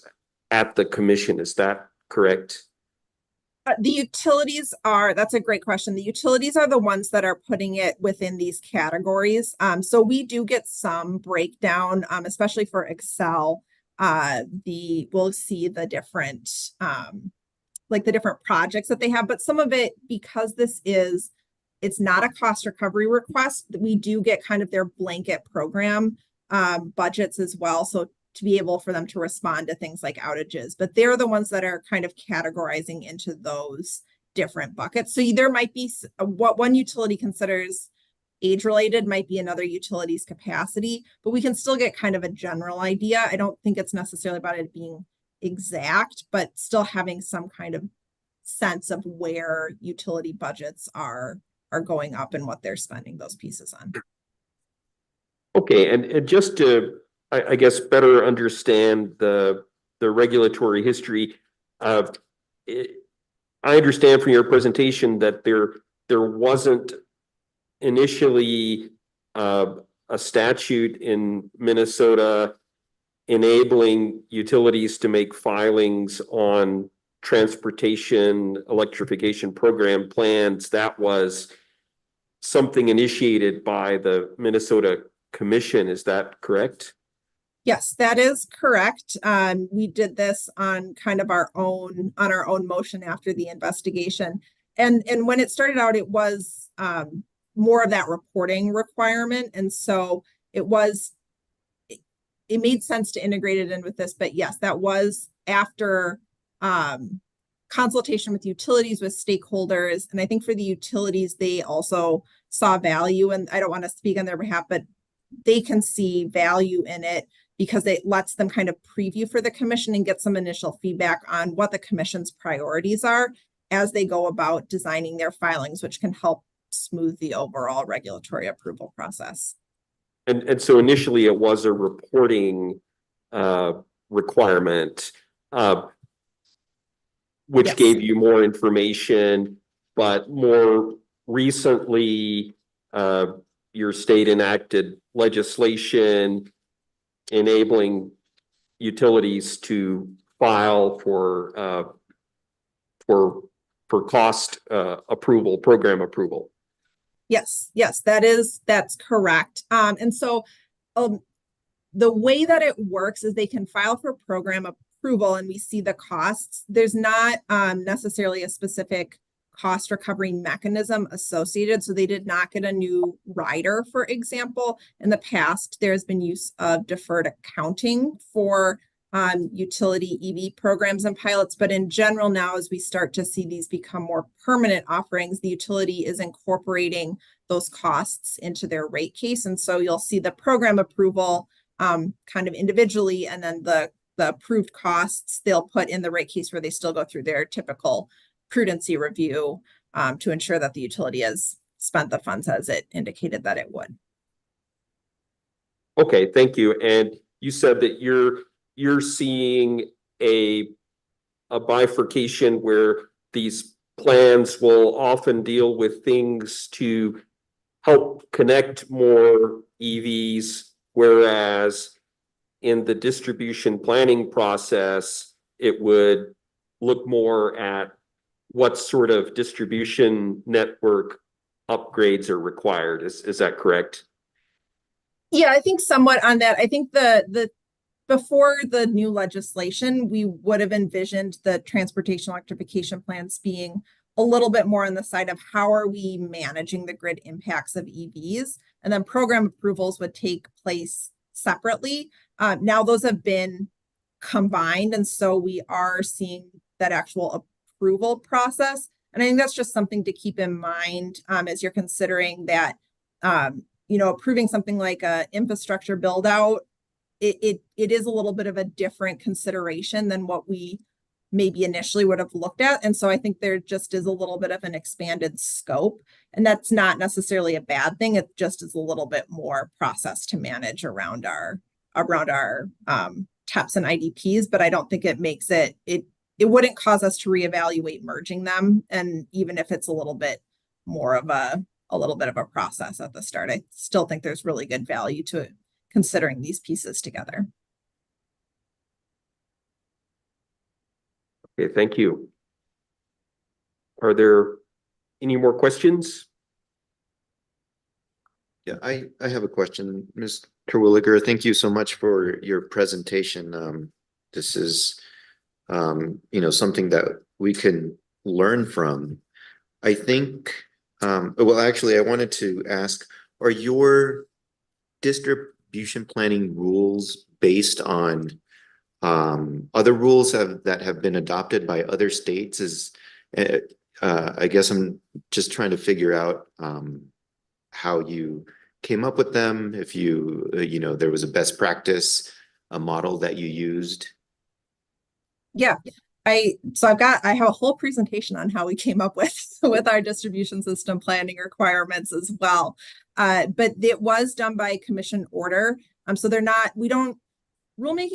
at the commission. Is that correct? The utilities are, that's a great question. The utilities are the ones that are putting it within these categories. So we do get some breakdown, especially for Excel. We'll see the different, like the different projects that they have, but some of it, because it's not a cost recovery request, we do get kind of their blanket program budgets as well. So to be able for them to respond to things like outages, but they're the ones that are kind of categorizing into those different buckets. So there might be what one utility considers age-related might be another utility's capacity, but we can still get kind of a general idea. I don't think it's necessarily about it being exact, but still having some kind of sense of where utility budgets are going up and what they're spending those pieces on. Okay, and just to, I guess, better understand the regulatory history, I understand from your presentation that there wasn't initially a statute in Minnesota enabling utilities to make filings on transportation electrification program plans. That was something initiated by the Minnesota Commission. Is that correct? Yes, that is correct. We did this on kind of our own motion after the investigation. And when it started out, it was more of that reporting requirement. And so it made sense to integrate it in with this. But yes, that was after consultation with utilities, with stakeholders. And I think for the utilities, they also saw value, and I don't want to speak on their behalf, but they can see value in it because it lets them kind of preview for the commission and get some initial feedback on what the commission's priorities are as they go about designing their filings, which can help smooth the overall regulatory approval process. And so initially it was a reporting requirement, which Yes. gave you more information, but more recently, your state enacted legislation enabling utilities to file for cost approval, program approval. Yes, that's correct. And so the way that it works is they can file for program approval and we see the costs. There's not necessarily a specific cost recovery mechanism associated. So they did not get a new rider, for example. In the past, there's been use of deferred accounting for utility EV programs and pilots, but in general now, as we start to see these become more permanent offerings, the utility is incorporating those costs into their rate case. And so you'll see the program approval kind of individually, and then the approved costs they'll put in the rate case where they still go through their typical prudency review to ensure that the utility has spent the funds as it indicated that it would. Okay, thank you. And you said that you're seeing a bifurcation where these plans will often deal with things to help connect more EVs, whereas in the distribution planning process, it would look more at what sort of distribution network upgrades are required. Is that correct? Yeah, I think somewhat on that. I think the before the new legislation, we would have envisioned the transportation electrification plans being a little bit more on the side of how are we managing the grid impacts of EVs, and then program approvals would take place separately. Now those have been combined, and so we are seeing that actual approval process. And I think that's just something to keep in mind as you're considering that, approving something like a infrastructure build out. It is a little bit of a different consideration than what we maybe initially would have looked at. And so I think there just is a little bit of an expanded scope, and that's not necessarily a bad thing. It just is a little bit more process to manage around our TEPs and IDPs, but I don't think it makes it wouldn't cause us to reevaluate merging them. And even if it's a little bit more of a little bit of a process at the start, I still think there's really good value to it, considering these pieces together. Okay, thank you. Are there any more questions? Yeah, I have a question, Ms. Terwilliger. Thank you so much for your presentation. This is, something that we can learn from. I think, well, actually, I wanted to ask, are your distribution planning rules based on other rules that have been adopted by other states? I guess I'm just trying to figure out how you came up with them, if there was a best practice, a model that you used. Yeah, I have a whole presentation on how we came up with our distribution system planning requirements as well. But it was done by commission order. So rulemaking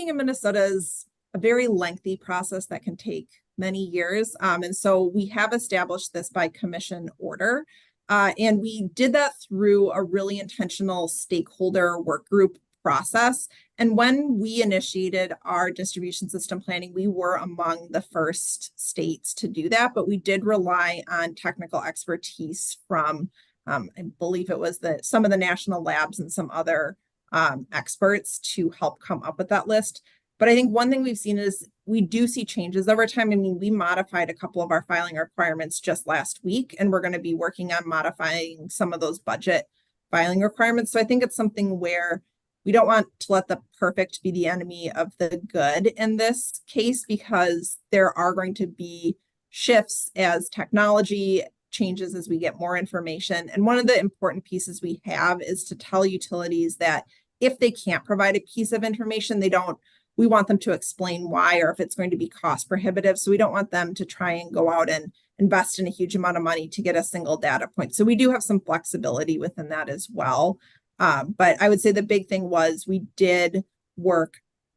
in Minnesota is a very lengthy process that can take many years. And so we have established this by commission order. And we did that through a really intentional stakeholder work group process. And when we initiated our distribution system planning, we were among the first states to do that, but we did rely on technical expertise from, I believe it was some of the national labs and some other experts to help come up with that list. But I think one thing we've seen is we do see changes over time. I mean, we modified a couple of our filing requirements just last week, and we're going to be working on modifying some of those budget filing requirements. So I think it's something where we don't want to let the perfect be the enemy of the good in this case, because there are going to be shifts as technology changes, as we get more information. And one of the important pieces we have is to tell utilities that if they can't provide a piece of information, we want them to explain why, or if it's going to be cost prohibitive. So we don't want them to try and go out and invest in a huge amount of money to get a single data point. So we do have some flexibility within that as well. But I would say the big thing was we did work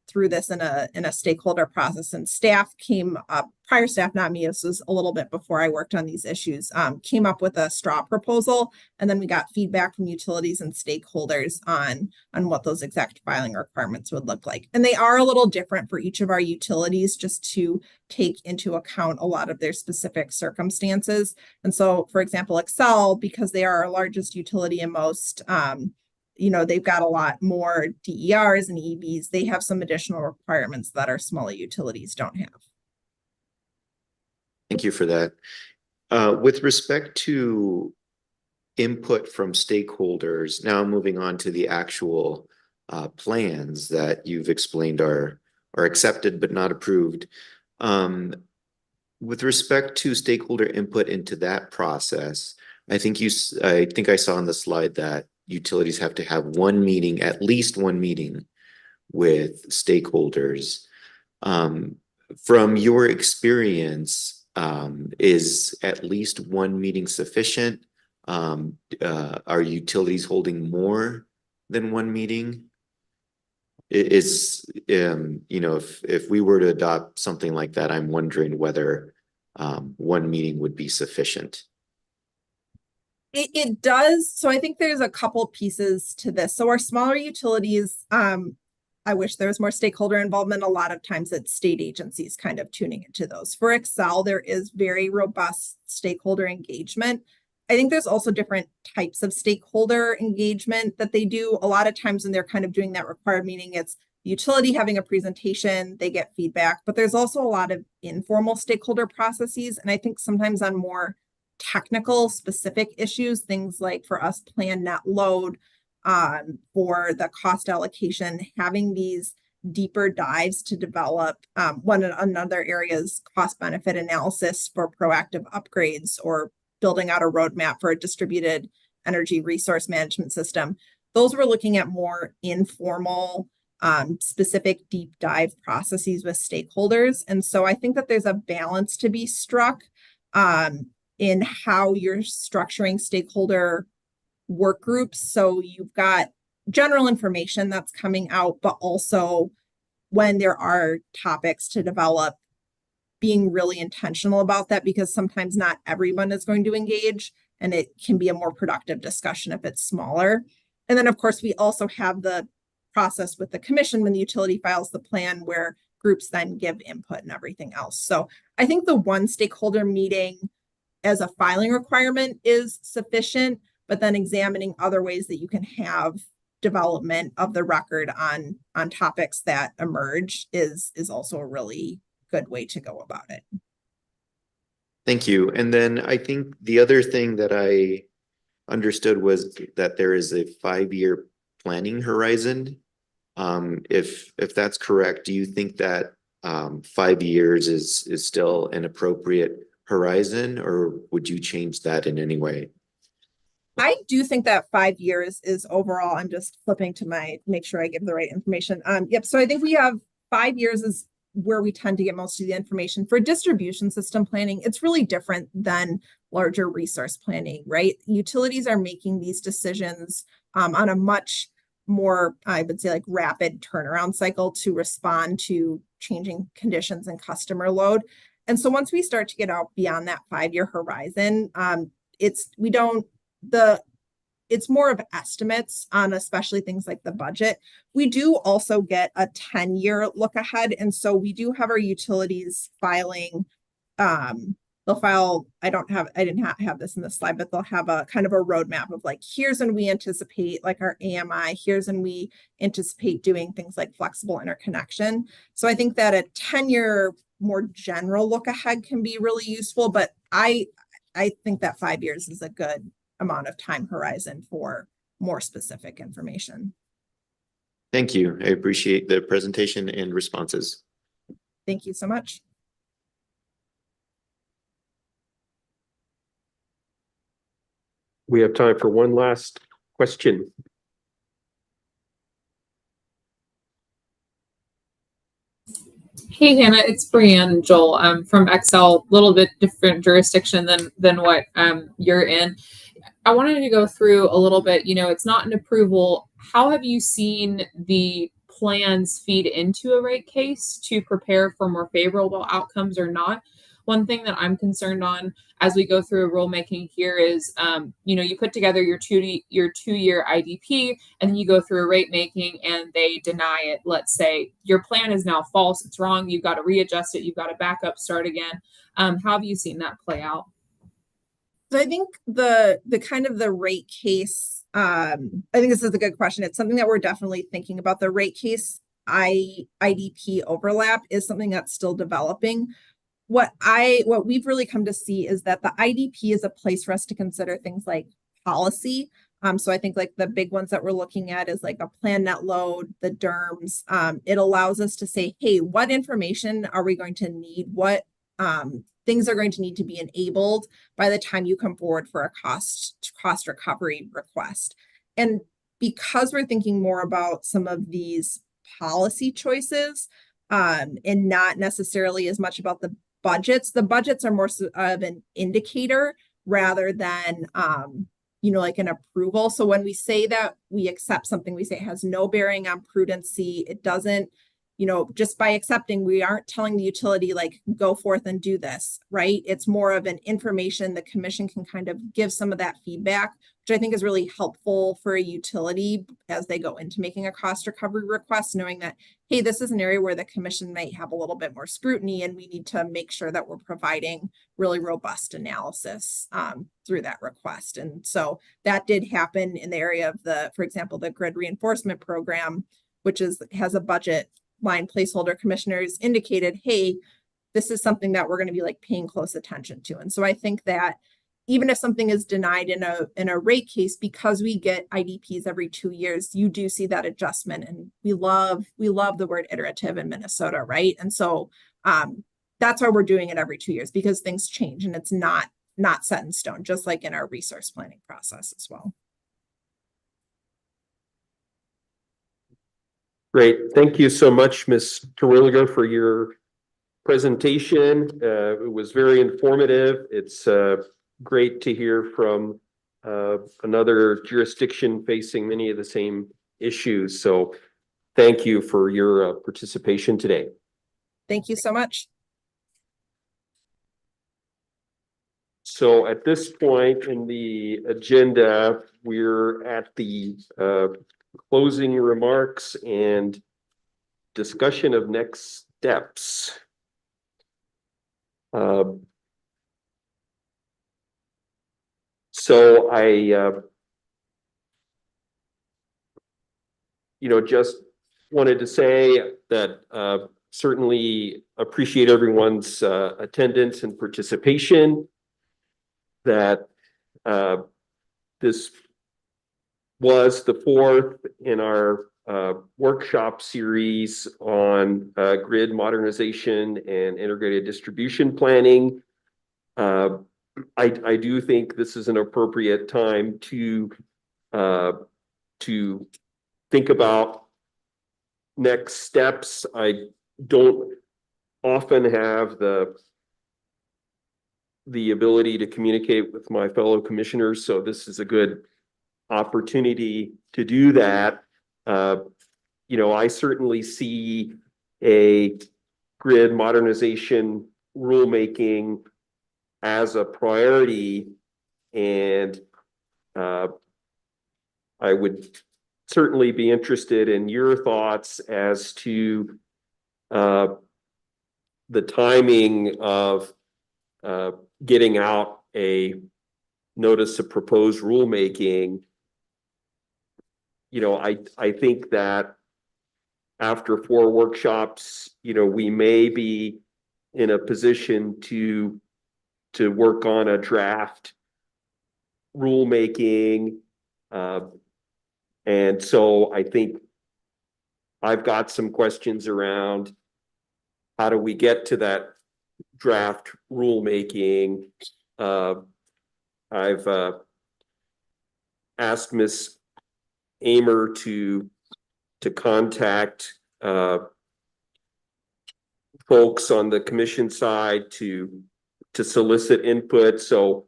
through this in a stakeholder process, and staff came up, prior staff, not me, this was a little bit before I worked on these issues, came up with a straw proposal, and then we got feedback from utilities and stakeholders on what those exact filing requirements would look like. And they are a little different for each of our utilities, just to take into account a lot of their specific circumstances. And so, for example, Xcel, because they are our largest utility in most, they've got a lot more DERs and EVs. They have some additional requirements that our smaller utilities don't have. Thank you for that. With respect to input from stakeholders, now moving on to the actual plans that you've explained are are accepted but not approved. With respect to stakeholder input into that process, I think I saw on the slide that utilities have to have one meeting, at least one meeting with stakeholders. From your experience, is at least one meeting sufficient? Are utilities holding more than one meeting? If we were to adopt something like that, I'm wondering whether one meeting would be sufficient. It does. So I think there's a couple pieces to this. So our smaller utilities, I wish there was more stakeholder involvement. A lot of times it's state agencies kind of tuning into those. For Xcel, there is very robust stakeholder engagement. I think there's also different types of stakeholder engagement that they do. A lot of times when they're kind of doing that required meeting, it's the utility having a presentation, they get feedback, but there's also a lot of informal stakeholder processes. And I think sometimes on more technical specific issues, things like for us plan net load, for the cost allocation, having these deeper dives to develop another area is cost benefit analysis for proactive upgrades or building out a roadmap for a distributed energy resource management system. Those we're looking at more informal, specific deep dive processes with stakeholders. And so I think that there's a balance to be struck in how you're structuring stakeholder work groups. So you've got general information that's coming out, but also when there are topics to develop, being really intentional about that, because sometimes not everyone is going to engage and it can be a more productive discussion if it's smaller. And then of course, we also have the process with the commission when the utility files the plan where groups then give input and everything else. So I think the one stakeholder meeting as a filing requirement is sufficient, but then examining other ways that you can have development of the record on topics that emerge is also a really good way to go about it. Thank you. And then I think the other thing that I understood was that there is a 5-year planning horizon. If that's correct, do you think that 5 years is still an appropriate horizon, or would you change that in any way? I do think that 5 years is overall, I'm just flipping to make sure I give the right information. Yep. So I think we have 5 years is where we tend to get most of the information. For distribution system planning, it's really different than larger resource planning, right? Utilities are making these decisions on a much more, I would say, like rapid turnaround cycle to respond to changing conditions and customer load. And so once we start to get out beyond that 5-year horizon, it's more of estimates on especially things like the budget. We do also get a 10-year look ahead. And so we do have our utilities filing, they'll file, I didn't have this in the slide, but they'll have a kind of a roadmap of like, here's when we anticipate like our AMI, here's when we anticipate doing things like flexible interconnection. So I think that a 10-year more general look ahead can be really useful, but I think that 5 years is a good amount of time horizon for more specific information. Thank you. I appreciate the presentation and responses. Thank you so much. We have time for one last question. Hey Hannah, it's Brianne Joel. I'm from Xcel, a little bit different jurisdiction than what you're in. I wanted to go through a little bit, it's not an approval. How have you seen the plans feed into a rate case to prepare for more favorable outcomes or not? One thing that I'm concerned on as we go through rulemaking here is, you put together your 2-year IDP and then you go through a rate making and they deny it. Let's say your plan is now false, it's wrong, you've got to readjust it, you've got to back up, start again. How have you seen that play out? So I think the kind of the rate case, I think this is a good question. It's something that we're definitely thinking about. The rate case IDP overlap is something that's still developing. What we've really come to see is that the IDP is a place for us to consider things like policy, So I think like the big ones that we're looking at is like a plan net load, the DERMS. It allows us to say, hey, what information are we going to need? What things are going to need to be enabled by the time you come forward for a cost recovery request. And because we're thinking more about some of these policy choices, and not necessarily as much about the budgets are more of an indicator rather than like an approval. So when we say that we accept something, we say it has no bearing on prudency. It doesn't, just by accepting, we aren't telling the utility like, go forth and do this, right? It's more of an information. The commission can kind of give some of that feedback, which I think is really helpful for a utility as they go into making a cost recovery request, knowing that, hey, this is an area where the commission might have a little bit more scrutiny, and we need to make sure that we're providing really robust analysis through that request. And so that did happen in the area of for example, the grid reinforcement program, which has a budget line placeholder. Commissioners indicated, hey, this is something that we're going to be like paying close attention to. And so I think that even if something is denied in a rate case, because we get IDPs every 2 years, you do see that adjustment. And we love the word iterative in Minnesota, right? And so that's why we're doing it every 2 years, because things change and it's not set in stone, just like in our resource planning process as well. Great. Thank you so much, Ms. Terwilliger, for your presentation. It was very informative. It's great to hear from another jurisdiction facing many of the same issues. So thank you for your participation today. Thank you so much. So at this point in the agenda, we're at the closing remarks and discussion of next steps. So I, just wanted to say that certainly appreciate everyone's attendance and participation, that this was the fourth in our workshop series on grid modernization and integrated distribution planning. I do think this is an appropriate time to think about next steps. I don't often have the ability to communicate with my fellow commissioners, so this is a good opportunity to do that. I certainly see a grid modernization rulemaking as a priority, and I would certainly be interested in your thoughts as to the timing of getting out a notice of proposed rulemaking. I think that after 4 workshops, we may be in a position to work on a draft rulemaking. And so I think I've got some questions around how do we get to that draft rulemaking. I've asked Ms. Amer to contact folks on the commission side to solicit input. So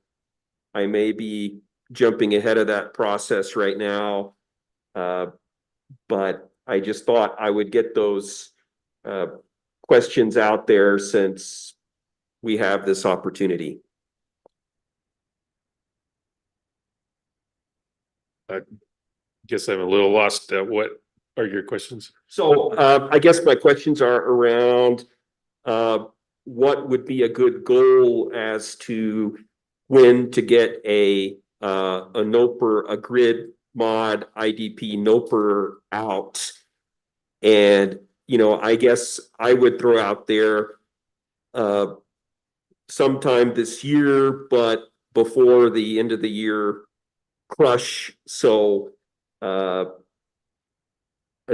I may be jumping ahead of that process right now. But I just thought I would get those questions out there since we have this opportunity. I guess I'm a little lost. What are your questions? So I guess my questions are around what would be a good goal as to when to get a NOPR, a grid mod IDP NOPR out. And, I guess I would throw out there sometime this year, but before the end of the year crush. So, a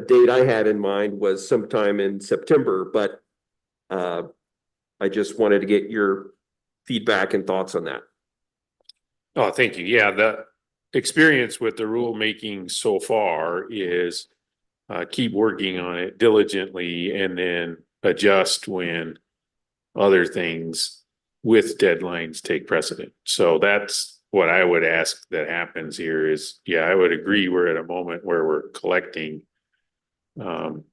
date I had in mind was sometime in September, but, I just wanted to get your feedback and thoughts on that. Oh, thank you. Yeah, the experience with the rulemaking so far is keep working on it diligently and then adjust when other things with deadlines take precedent. So that's what I would ask that happens here is, yeah, I would agree. We're at a moment where we're collecting. And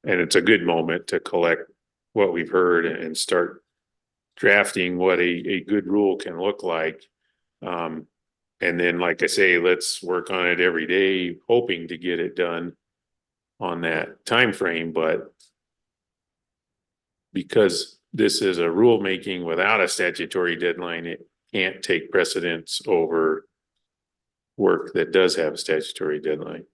it's a good moment to collect what we've heard and start drafting what a good rule can look like. And then, like I say, let's work on it every day, hoping to get it done on that time frame. But because this is a rulemaking without a statutory deadline, it can't take precedence over work that does have a statutory deadline.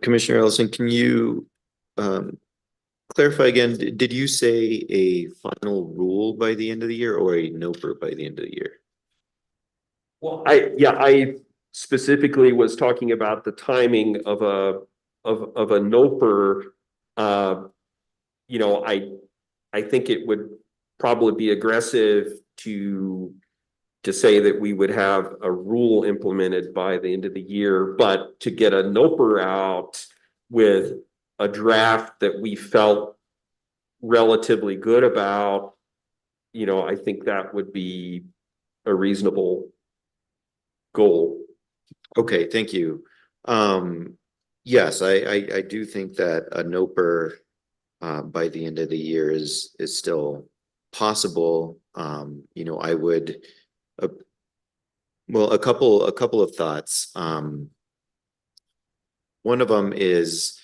Commissioner Ellison, can you clarify again? Did you say a final rule by the end of the year or a NOPR by the end of the year? Well, I specifically was talking about the timing of a NOPR. You know, I think it would probably be aggressive to say that we would have a rule implemented by the end of the year, but to get a NOPR out with a draft that we felt relatively good about, you know, I think that would be a reasonable goal. Okay, thank you. Yes, I do think that a NOPR by the end of the year is still possible. You know, I would well, a couple of thoughts. One of them is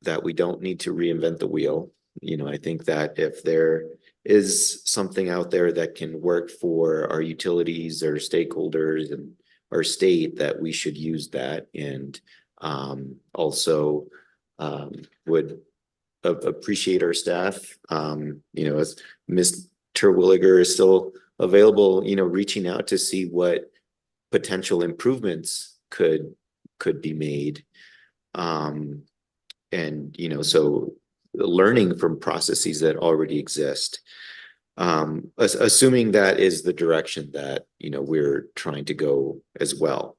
that we don't need to reinvent the wheel. You know, I think that if there is something out there that can work for our utilities or stakeholders and our state, that we should use that. And also would appreciate our staff. You know, as Mr. Williger is still available, you know, reaching out to see what potential improvements could be made. And, you know, so learning from processes that already exist. Assuming that is the direction that, you know, we're trying to go as well.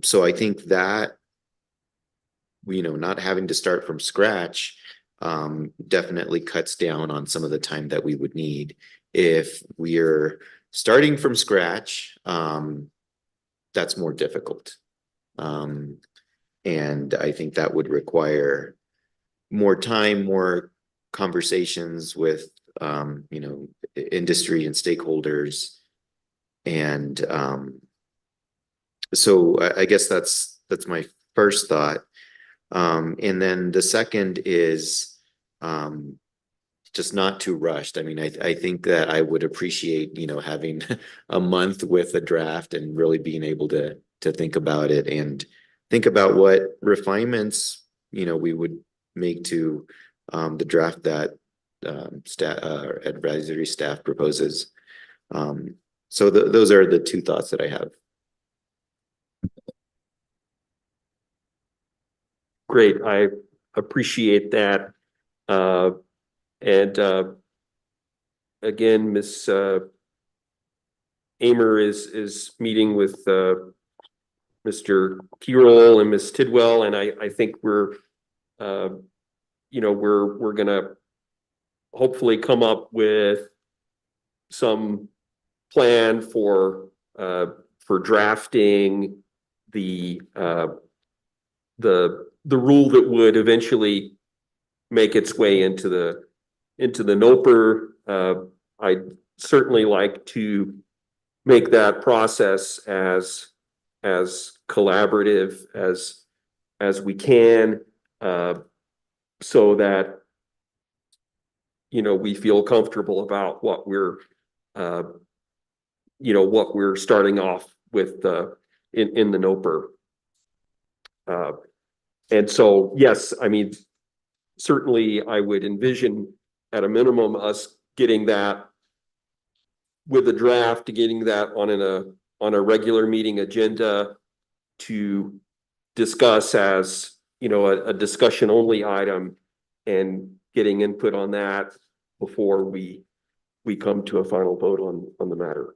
So I think that, you know, not having to start from scratch definitely cuts down on some of the time that we would need. If we're starting from scratch, that's more difficult. And I think that would require more time, more conversations with, you know, industry and stakeholders. And so I guess that's my first thought. And then the second is just not too rushed. I mean, I think that I would appreciate, you know, having a month with a draft and really being able to think about it and think about what refinements, you know, we would make to the draft that advisory staff proposes. So those are the two thoughts that I have. Great, I appreciate that. And again, Ms. Amer is meeting with Mr. Kirol and Ms. Tidwell, and I think we're you know, we're gonna hopefully come up with some plan for drafting the rule that would eventually make its way into the NOPR. I'd certainly like to make that process as collaborative as we can, so that, you know, we feel comfortable about what we're you know, what we're starting off with in the NOPR. And so, yes, I mean, certainly I would envision at a minimum us getting that with a draft, getting that on a regular meeting agenda to discuss as, you know, a discussion only item and getting input on that before we come to a final vote on the matter.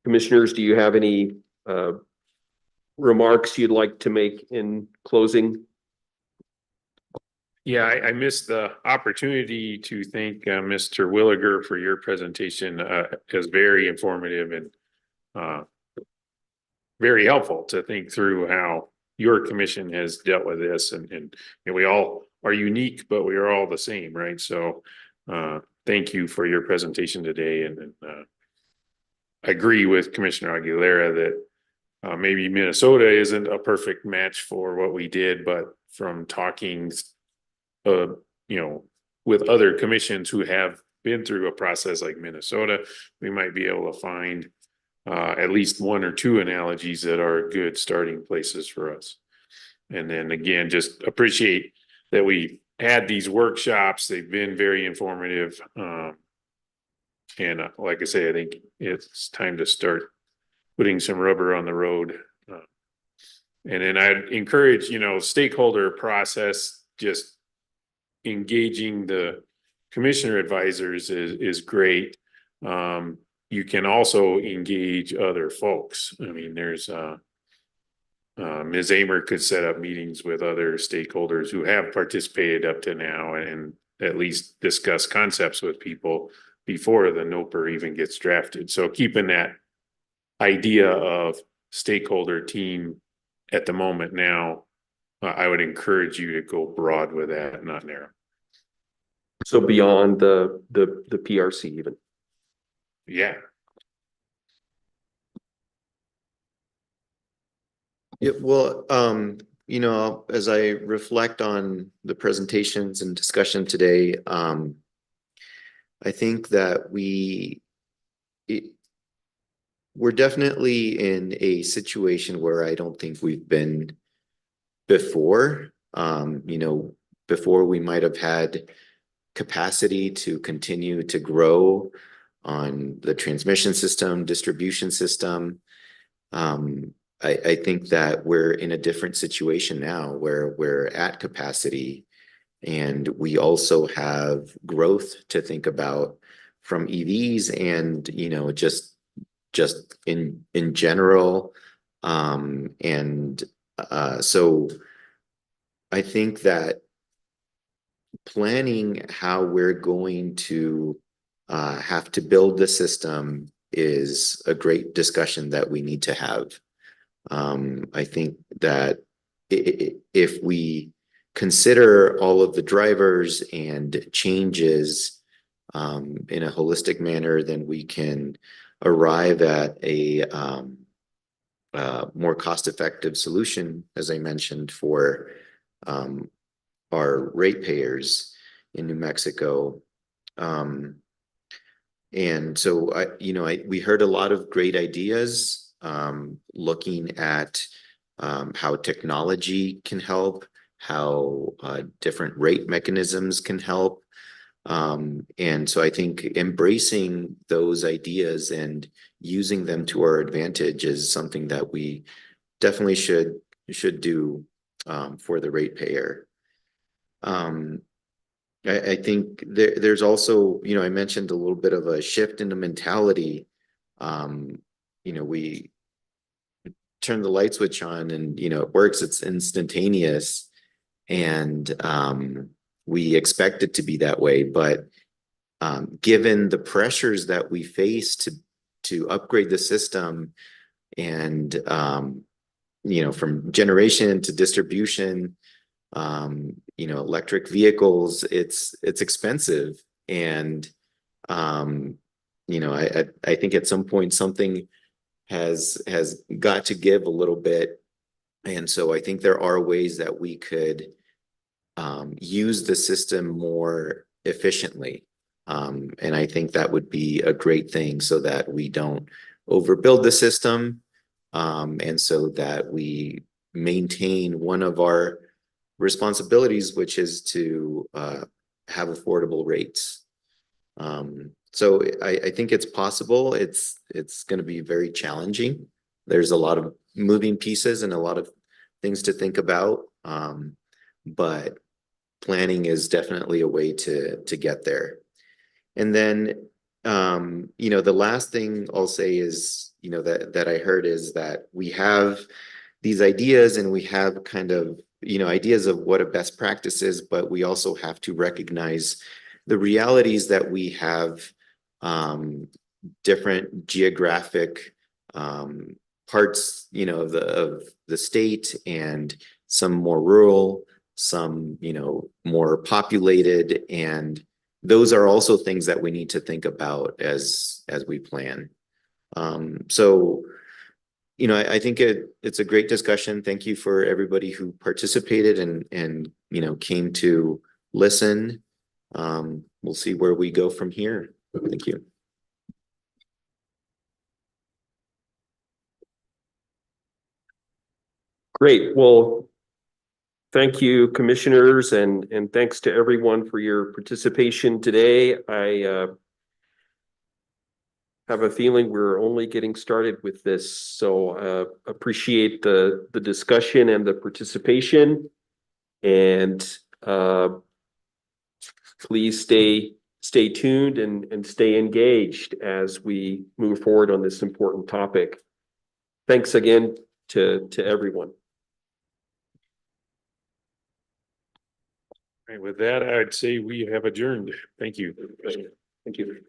Commissioners, do you have any remarks you'd like to make in closing? Yeah, I missed the opportunity to thank Mr. Williger for your presentation. It was very informative and very helpful to think through how your commission has dealt with this. And we all are unique, but we are all the same, right? So thank you for your presentation today. And I agree with Commissioner Aguilera that maybe Minnesota isn't a perfect match for what we did, but from talking with other commissions who have been through a process like Minnesota, we might be able to find at least one or two analogies that are good starting places for us. And then again, just appreciate that we had these workshops. They've been very informative. And like I say, I think it's time to start putting some rubber on the road. And then I'd encourage, stakeholder process, just engaging the commissioner advisors is great. You can also engage other folks. I mean, there's Ms. Amer could set up meetings with other stakeholders who have participated up to now and at least discuss concepts with people before the NOPR even gets drafted. So keeping that idea of stakeholder team at the moment now, I would encourage you to go broad with that, not narrow. So beyond the PRC even. Yeah. Yeah, well, as I reflect on the presentations and discussion today, I think that we're definitely in a situation where I don't think we've been before. Before we might have had capacity to continue to grow on the transmission system, distribution system. I think that we're in a different situation now where we're at capacity and we also have growth to think about from EVs and, just in general. So I think that planning how we're going to have to build the system is a great discussion that we need to have. I think that if we consider all of the drivers and changes in a holistic manner, then we can arrive at a more cost-effective solution, as I mentioned, for our ratepayers in New Mexico. And so we heard a lot of great ideas looking at how technology can help, how different rate mechanisms can help. And so I think embracing those ideas and using them to our advantage is something that we definitely should do for the ratepayer. I think there's also, I mentioned a little bit of a shift in the mentality. We turn the light switch on and, it works, it's instantaneous. And we expect it to be that way. But given the pressures that we face to upgrade the system and, from generation to distribution, electric vehicles, it's expensive. And, I think at some point something has got to give a little bit. And so I think there are ways that we could use the system more efficiently. And I think that would be a great thing so that we don't overbuild the system. And so that we maintain one of our responsibilities, which is to have affordable rates. So I think it's possible. It's going to be very challenging. There's a lot of moving pieces and a lot of things to think about. But planning is definitely a way to get there. And then, you know, the last thing I'll say is, you know, that I heard is that we have these ideas and we have kind of, you know, ideas of what a best practice is, but we also have to recognize the realities that we have different geographic parts, you know, of the state, and some more rural, some, you know, more populated, and those are also things that we need to think about as we plan. So, you know, I think it's a great discussion. Thank you for everybody who participated and you know, came to listen. We'll see where we go from here. Thank you. Great. Well, thank you, commissioners, and thanks to everyone for your participation today. I have a feeling we're only getting started with this, so appreciate the discussion and the participation. And please stay tuned and stay engaged as we move forward on this important topic. Thanks again to everyone. And with that, I'd say we have adjourned. Thank you. Thank you.